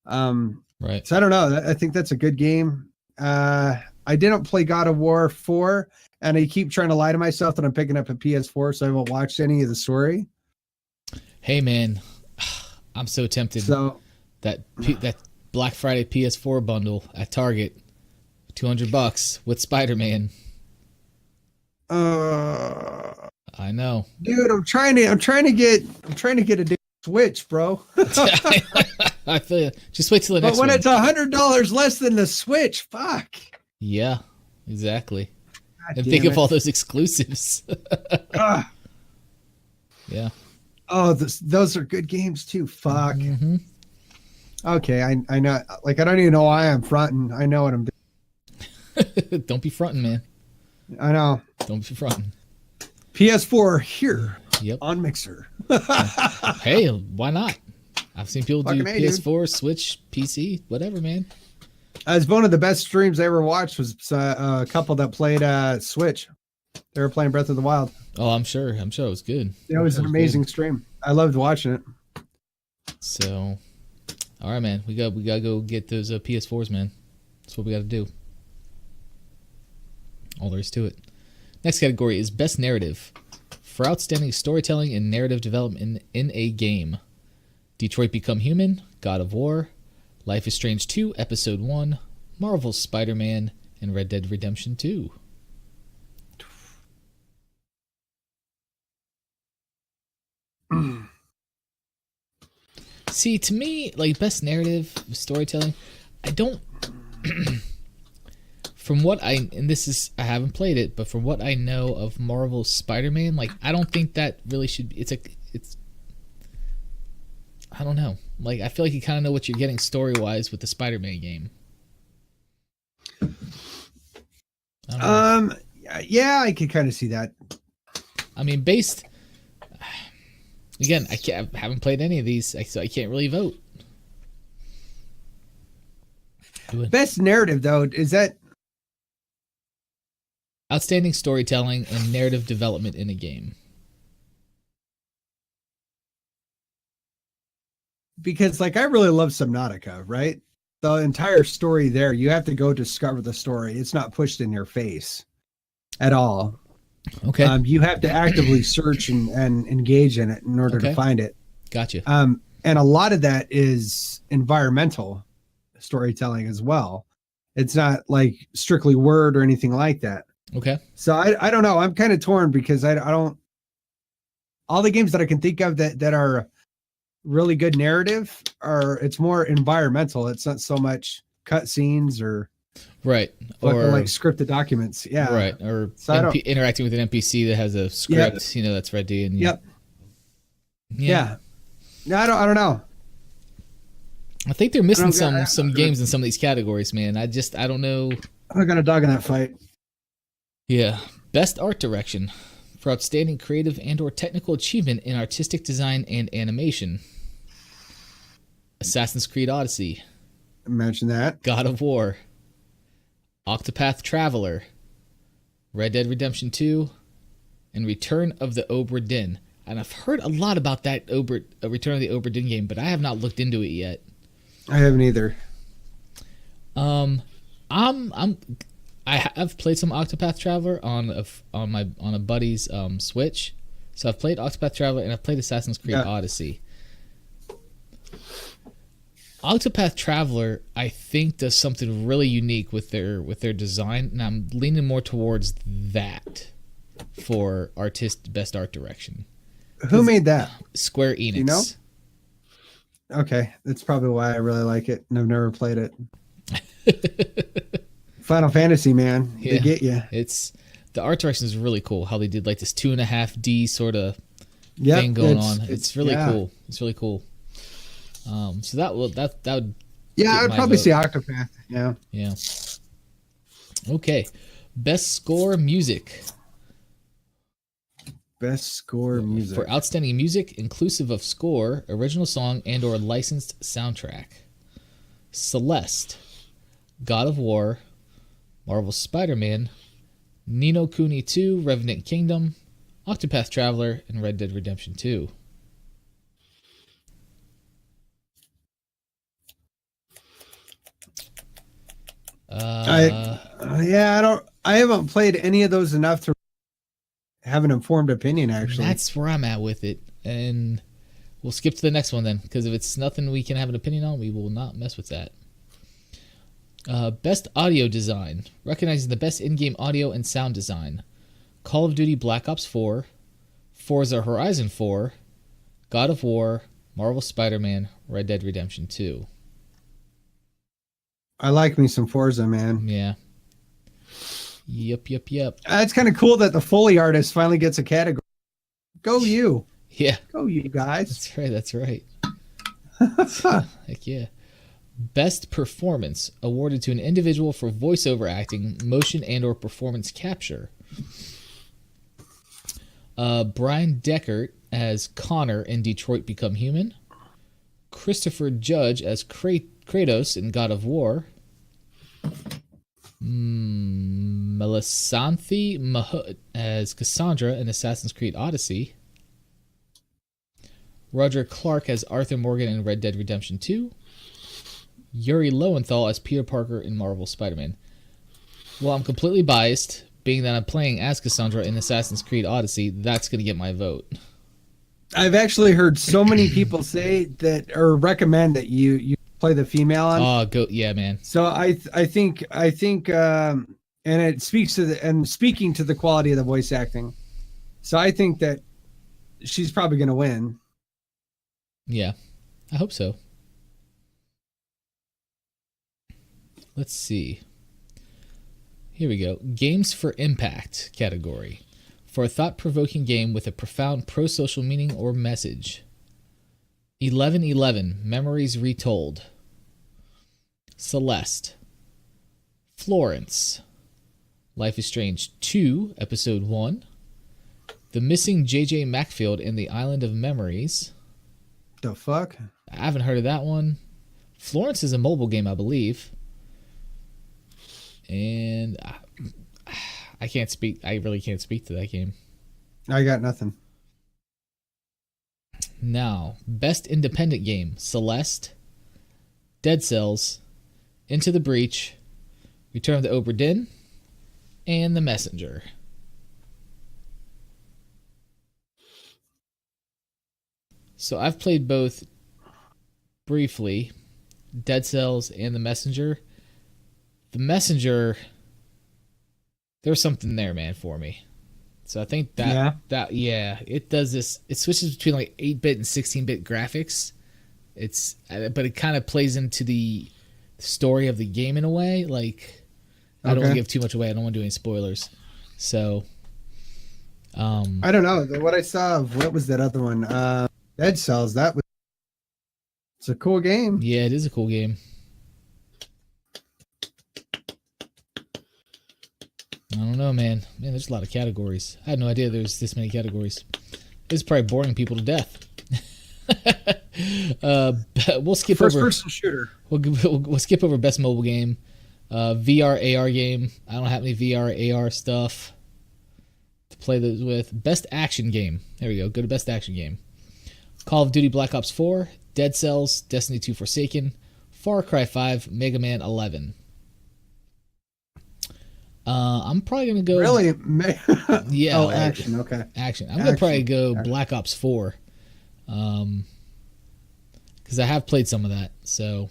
Right. So I don't know. I think that's a good game. I didn't play God of War 4, and I keep trying to lie to myself that I'm picking up a PS4, so I haven't watched any of the story. Hey, man. I'm so tempted. So that Black Friday PS4 bundle at Target, $200 with Spider-Man. I know, dude. I'm trying to get a damn Switch, bro. I feel you. Just wait till the next one. But when it's $100 less than the Switch, fuck. Yeah, exactly. God and think of all those exclusives. Yeah. Oh, those are good games too. Fuck. Mm-hmm. Okay, I know. Like I don't even know why I'm fronting. I know what I'm doing. Don't be fronting, man. I know. Don't be fronting. PS4 here. Yep. On Mixer. Hey, why not? I've seen people do PS4, dude. Switch, PC, whatever, man. As one of the best streams I ever watched was a couple that played Switch. They were playing Breath of the Wild. Oh, I'm sure it was good. It was an amazing stream. I loved watching it. So, all right, man. We got to go get those PS4s, man. That's what we got to do. All there is to it. Next category is Best Narrative. for outstanding storytelling and narrative development in a game. Detroit Become Human, God of War, Life is Strange 2, Episode 1, Marvel's Spider-Man, and Red Dead Redemption 2. See, to me, like, best narrative storytelling, I don't... From what I haven't played it, but from what I know of Marvel's Spider-Man, like, I don't think that really should be, I don't know. Like, I feel like you kind of know what you're getting story-wise with the Spider-Man game. Yeah, I could kind of see that. I mean, again, I haven't played any of these, so I can't really vote. Best narrative, though, is that outstanding storytelling and narrative development in a game. Because, like, I really love Subnautica, right? The entire story there, you have to go discover the story. It's not pushed in your face at all. Okay. You have to actively search and engage in it in order to find it. Gotcha. And a lot of that is environmental storytelling as well. It's not like strictly word or anything like that. Okay. So I don't know. I'm kind of torn because I don't. All the games that I can think of that are really good narrative it's more environmental. It's not so much cutscenes or right or like scripted documents. Yeah. Right. Or so interacting with an NPC that has a script. Yep. That's ready. And yep. Yeah. No, I don't know. I think they're missing some games in some of these categories, man. I don't know. I got a dog in that fight. Yeah. Best art direction for outstanding creative and or technical achievement in artistic design and animation. Assassin's Creed Odyssey. Imagine that. God of War. Octopath Traveler. Red Dead Redemption 2. And Return of the Obra Dinn. And I've heard a lot about that Return of the Obra Dinn game, but I have not looked into it yet. I haven't either. I have played some Octopath Traveler on a buddy's Switch. So I've played Octopath Traveler and I've played Assassin's Creed Odyssey. Octopath Traveler, I think, does something really unique with their design, and I'm leaning more towards that for best art direction. Who made that? Square Enix. You know? Okay, that's probably why I really like it, and I've never played it. Final Fantasy, man, they get you. It's the art direction is really cool. How they did like this 2.5D sort of thing going on. It's really cool. It's really cool. So that would I'd probably say Octopath. Yeah. Yeah. Okay, best score music. Best score music for outstanding music, inclusive of score, original song, and or licensed soundtrack. Celeste, God of War, Marvel's Spider-Man, Ni no Kuni 2, Revenant Kingdom, Octopath Traveler, and Red Dead Redemption 2. I haven't played any of those enough to have an informed opinion, actually. That's where I'm at with it. And we'll skip to the next one then, because if it's nothing we can have an opinion on, we will not mess with that. Best audio design. Recognizing the best in-game audio and sound design. Call of Duty Black Ops 4, Forza Horizon 4, God of War, Marvel Spider-Man, Red Dead Redemption 2. I like me some Forza, man. Yeah. Yep. It's kind of cool that the Foley artist finally gets a category. Go you. Yeah. Go you guys. That's right. Heck yeah. Best performance awarded to an individual for voiceover acting, motion, and or performance capture. Brian Deckert as Connor in Detroit Become Human. Christopher Judge as Kratos in God of War. Melissanthi Mahut as Cassandra in Assassin's Creed Odyssey. Roger Clark as Arthur Morgan in Red Dead Redemption 2. Yuri Lowenthal as Peter Parker in Marvel Spider-Man. Well, I'm completely biased, being that I'm playing as Cassandra in Assassin's Creed Odyssey, that's going to get my vote. I've actually heard so many people say that or recommend that you play the female on. Oh, yeah, man. So I think and it speaks to speaking to the quality of the voice acting. So I think that she's probably going to win. Yeah, I hope so. Let's see. Here we go. Games for Impact category. For a thought-provoking game with a profound pro-social meaning or message. 1111, Memories Retold. Celeste. Florence. Life is Strange 2, Episode 1. The Missing J.J. Macfield and the Island of Memories. The fuck? I haven't heard of that one. Florence is a mobile game, I believe. And I can't speak. I really can't speak to that game. I got nothing. Now, best independent game: Celeste, Dead Cells, Into the Breach, Return of the Obra Dinn, and The Messenger. So I've played both briefly, Dead Cells and The Messenger. The Messenger, there's something there, man, for me. So I think that it does this. It switches between like 8-bit and 16-bit graphics. But it kind of plays into the story of the game in a way. Like, I don't want to give too much away. I don't want to do any spoilers. So, I don't know. What I saw of what was that other one? Dead Cells. It's a cool game. Yeah, it is a cool game. I don't know, man. Man, there's a lot of categories. I had no idea there's this many categories. It's probably boring people to death. We'll skip over first-person shooter. We'll skip over best mobile game, VR AR game. I don't have any VR AR stuff to play those with. Best action game. There we go. Go to best action game. Call of Duty Black Ops 4, Dead Cells, Destiny 2 Forsaken, Far Cry 5, Mega Man 11. I'm probably gonna go. Really? Yeah. Oh, action. Okay. Action. I'm gonna probably go Black Ops 4, because I have played some of that. So,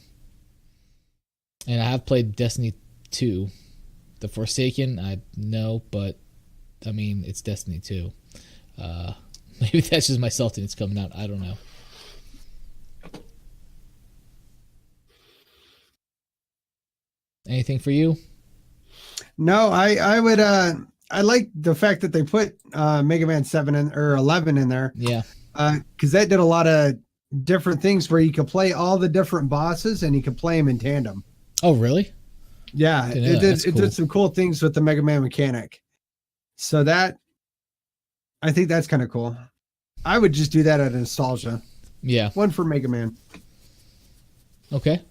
and I have played Destiny 2, the Forsaken. I know, but I mean, it's Destiny 2. Maybe that's just my saltiness coming out. I don't know. Anything for you? No, I would I like the fact that they put Mega Man 7 or 11 in there. Yeah. Because that did a lot of different things where you could play all the different bosses and you could play them in tandem. Oh, really? Yeah, it did some cool things with the Mega Man mechanic. So that, I think that's kind of cool. I would just do that out of nostalgia. Yeah. One for Mega Man. Okay.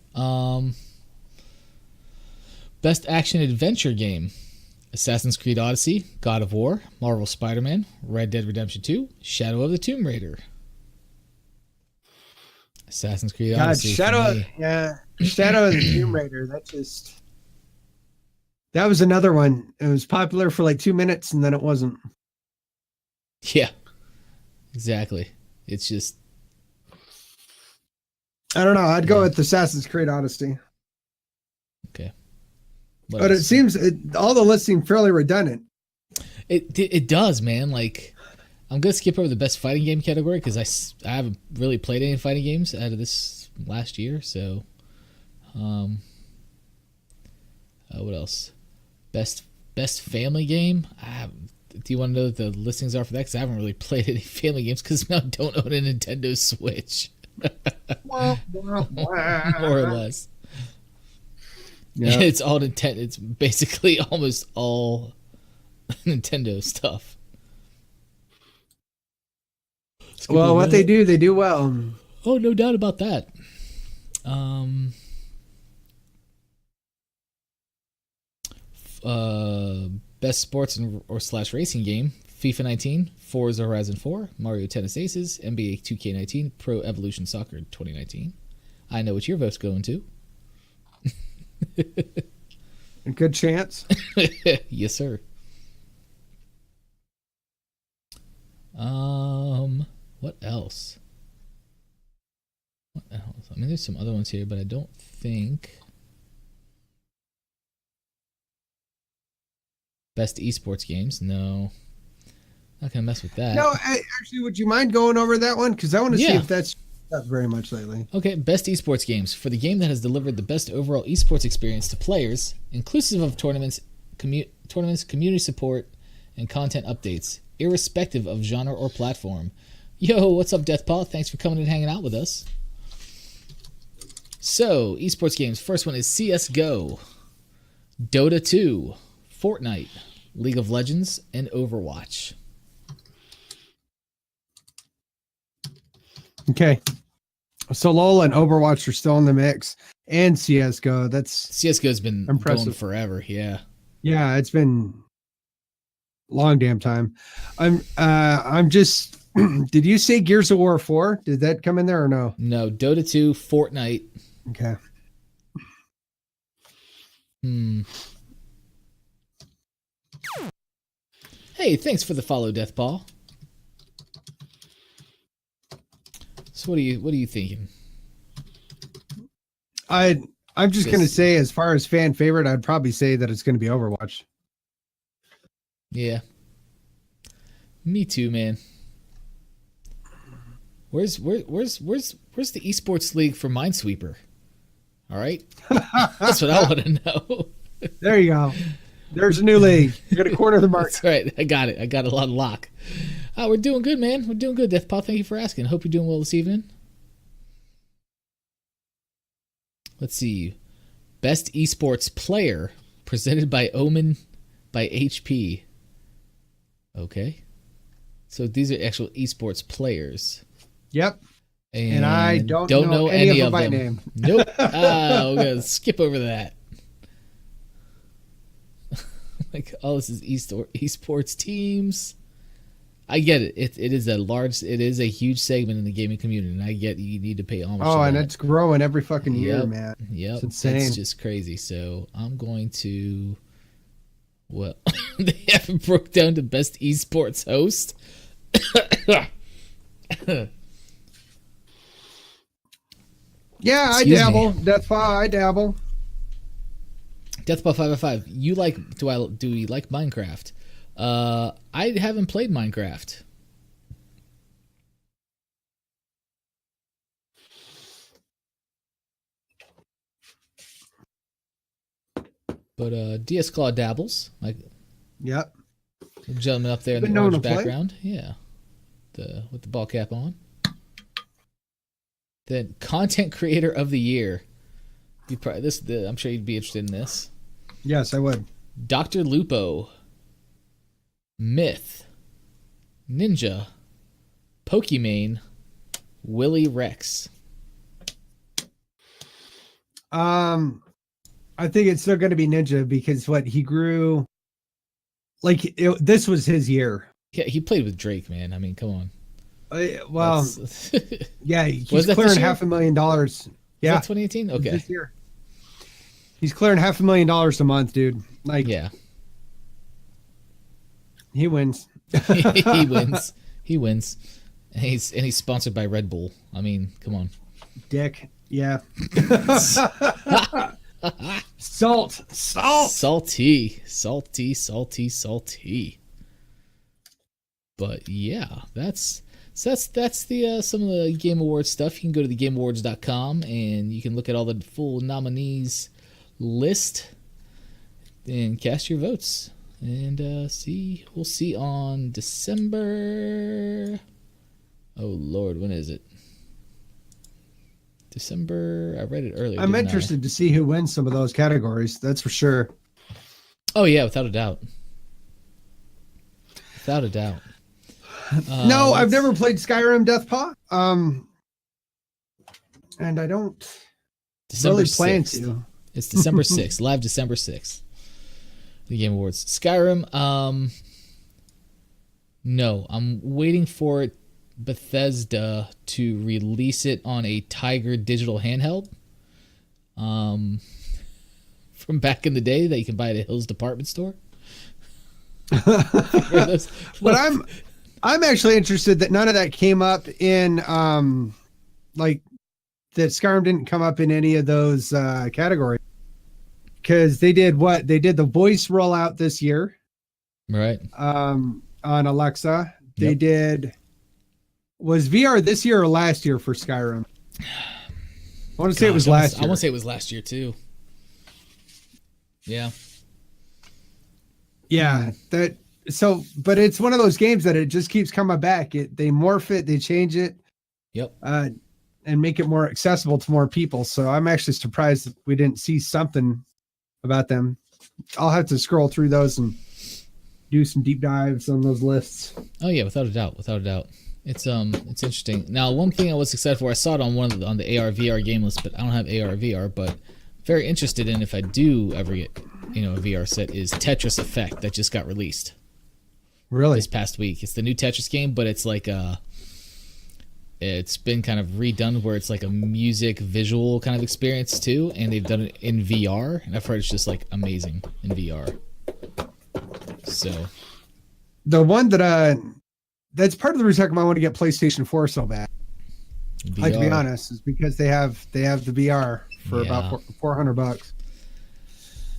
Best action adventure game: Assassin's Creed Odyssey, God of War, Marvel Spider-Man, Red Dead Redemption 2, Shadow of the Tomb Raider. Assassin's Creed Odyssey. Shadow of the Tomb Raider. That was another one. It was popular for like 2 minutes and then it wasn't. Yeah, exactly. It's just, I don't know. I'd go with Assassin's Creed Odyssey. Okay. But it seems all the lists seem fairly redundant. It does, man. Like, I'm gonna skip over the best fighting game category because I haven't really played any fighting games out of this last year. So, what else? Best family game. Do you want to know what the listings are for that? Because I haven't really played any family games because I don't own a Nintendo Switch. More or less. Yep. It's all Nintendo. It's basically almost all Nintendo stuff. Well, what they do well. Oh, no doubt about that. Best sports or / racing game: FIFA 19, Forza Horizon 4, Mario Tennis Aces, NBA 2K19, Pro Evolution Soccer 2019. I know what your vote's going to. A good chance. Yes, sir. There's some other ones here, but I don't think. Best esports games? No. Not gonna mess with that. No, actually, would you mind going over that one? Because I want to see Yeah. if that's not very much lately. Okay, best esports games. For the game that has delivered the best overall esports experience to players, inclusive of tournaments, community support, and content updates, irrespective of genre or platform. Yo, what's up, Deathpaw? Thanks for coming and hanging out with us. So, esports games. First one is CSGO, Dota 2, Fortnite, League of Legends, and Overwatch. Okay. So LoL and Overwatch are still in the mix, and CS:GO. That's CSGO's been impressive. going forever. Yeah. Yeah, it's been a long damn time. I'm just. Did you say Gears of War 4? Did that come in there or no? No, Dota 2, Fortnite. Okay. Hey, thanks for the follow, Deathpaw. So what are you thinking? I'm just gonna say, as far as fan favorite, I'd probably say that it's gonna be Overwatch. Yeah. Me too, man. Where's the esports league for Minesweeper? All right, that's what I want to know. There you go. There's a new league. You're gonna corner the market. That's right. I got it. I got a lot of lock. We're doing good, man. We're doing good, Deathpaw. Thank you for asking. Hope you're doing well this evening. Let's see. Best esports player presented by Omen by HP. Okay. So these are actual esports players. Yep. And I don't know any of them by name. Nope. We're going to skip over that. Like, oh, this is esports teams. I get it. It is a huge segment in the gaming community, and I get you need to pay homage to and that. it's growing every fucking year, man. Yep. It's insane. It's just crazy. So I'm going to, well, they haven't broke down to best esports host. Yeah, Excuse I dabble. me. Deathpaw, I dabble. Deathpaw 505. You do you like Minecraft? I haven't played Minecraft. But DS Claw dabbles. Like, yep. the gentleman up there in the orange background. Yeah. With the ball cap on. Then content creator of the year. I'm sure you'd be interested in this. Yes, I would. Dr. Lupo, Myth, Ninja, Pokimane, Willy Rex. I think it's still going to be Ninja because he grew. This was his year. Yeah, he played with Drake, man. I mean, come on. Yeah, he's clearing $500,000. Yeah, 2018. Okay, this year. He's clearing $500,000 a month, dude. Yeah, he wins. he wins. He wins. And he's sponsored by Red Bull. I mean, come on. Dick. Yeah. Salty. But yeah, that's the some of the Game Awards stuff. You can go to thegameawards.com and you can look at all the full nominees list and cast your votes. And we'll see on December. Oh Lord, when is it? December. I read it earlier. I'm interested to see who wins some of those categories. That's for sure. Oh yeah, without a doubt. Without a doubt. No, I've never played Skyrim Deathpaw. And I don't December really plan 6th. to. It's December 6th, live December 6th. The Game Awards. Skyrim, no, I'm waiting for Bethesda to release it on a Tiger digital handheld. From back in the day that you can buy at a Hills department store. But I'm actually interested that none of that came up in that Skyrim didn't come up in any of those categories, because they did what? They did the voice rollout this year. Right. On Alexa. They did, was VR this year or last year for Skyrim? I want to say it was last year. I want to say it was last year too. Yeah. Yeah. But it's one of those games that it just keeps coming back. They morph it, they change it. Yep. And make it more accessible to more people. So I'm actually surprised that we didn't see something about them. I'll have to scroll through those and do some deep dives on those lists. Oh yeah, without a doubt. It's interesting. Now, one thing I was excited for, I saw it on on the AR VR game list, but I don't have AR VR. But very interested in, if I do ever get a VR set, is Tetris Effect that just got released. Really? This past week. It's the new Tetris game, but it's like it's been kind of redone where it's like a music visual kind of experience too, and they've done it in VR, and I've heard it's just like amazing in VR. So the one that that's part of the reason I want to get PlayStation 4 so bad. VR. Like, to be honest, is because they have the VR for about $400.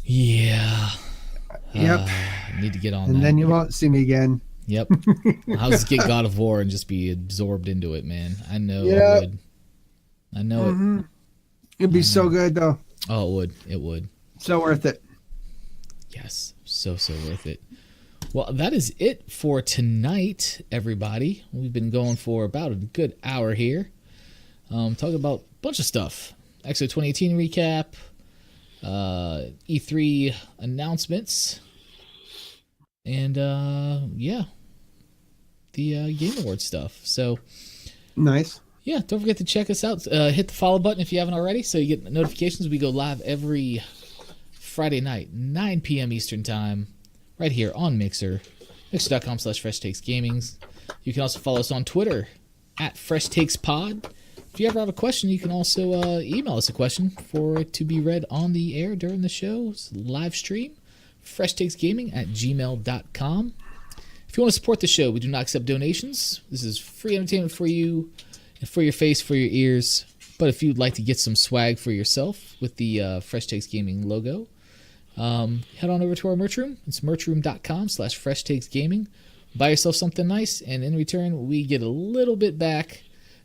Yeah. Yep. Need to get on and that. Then you won't see me again. Yep. I'll just get God of War and just be absorbed into it, man. I know yep. I would. I know it. It'd be so good, though. Oh, it would. It would. So worth it. Yes. So worth it. Well, that is it for tonight, everybody. We've been going for about a good hour here. Talking about a bunch of stuff. Exo 2018 recap. E3 announcements. And, the Game Awards stuff. So, nice. Yeah, don't forget to check us out. Hit the follow button if you haven't already, so you get notifications. We go live every Friday night, 9 p.m. Eastern Time, right here on Mixer, mixer.com/FreshtakesGaming. You can also follow us on Twitter, @FreshTakesPod. If you ever have a question, you can also email us a question for it to be read on the air during the show's live stream, FreshtakesGaming@gmail.com. If you want to support the show, we do not accept donations. This is free entertainment for you, and for your face, for your ears. But if you'd like to get some swag for yourself with the Fresh Takes Gaming logo, head on over to our merch room. It's merchroom.com/FreshtakesGaming. Buy yourself something nice, and in return, we get a little bit back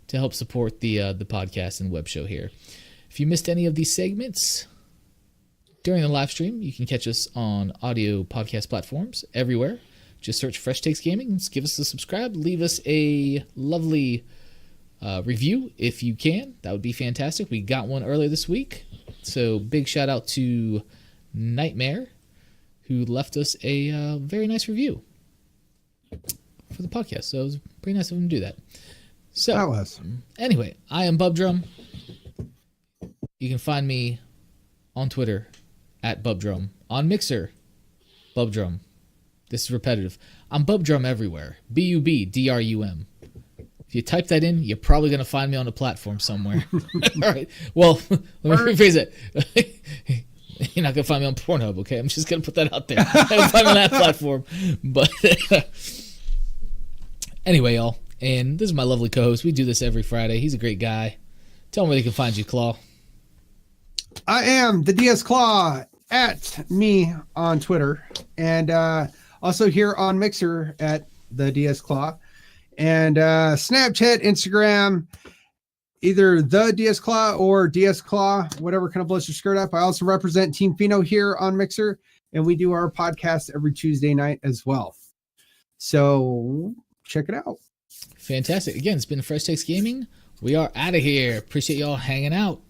to help support the podcast and web show here. If you missed any of these segments during the live stream, you can catch us on audio podcast platforms everywhere. Just search Fresh Takes Gaming. Give us a subscribe. Leave us a lovely review if you can. That would be fantastic. We got one earlier this week. So big shout out to Nightmare, who left us a very nice review for the podcast. So it was pretty nice of him to do that. So that was. Anyway, I am Bubdrum. You can find me on Twitter @Bubdrum. On Mixer, Bubdrum. This is repetitive. I'm Bubdrum everywhere. BUBDRUM. If you type that in, you're probably going to find me on a platform somewhere. All right. Well, let me rephrase it. You're not going to find me on Pornhub, okay? I'm just going to put that out there. You're not going to find me on that platform. But anyway, y'all. And this is my lovely co-host. We do this every Friday. He's a great guy. Tell him where they can find you, Claw. I am the DS Claw @me on Twitter. And also here on Mixer @the DS Claw. And Snapchat, Instagram, either the DS Claw or DS Claw, whatever kind of blows your skirt up. I also represent Team Pheno here on Mixer, and we do our podcast every Tuesday night as well. So check it out. Fantastic. Again, it's been Fresh Takes Gaming. We are out of here. Appreciate y'all hanging out.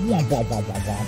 Womp, womp, womp, womp, womp.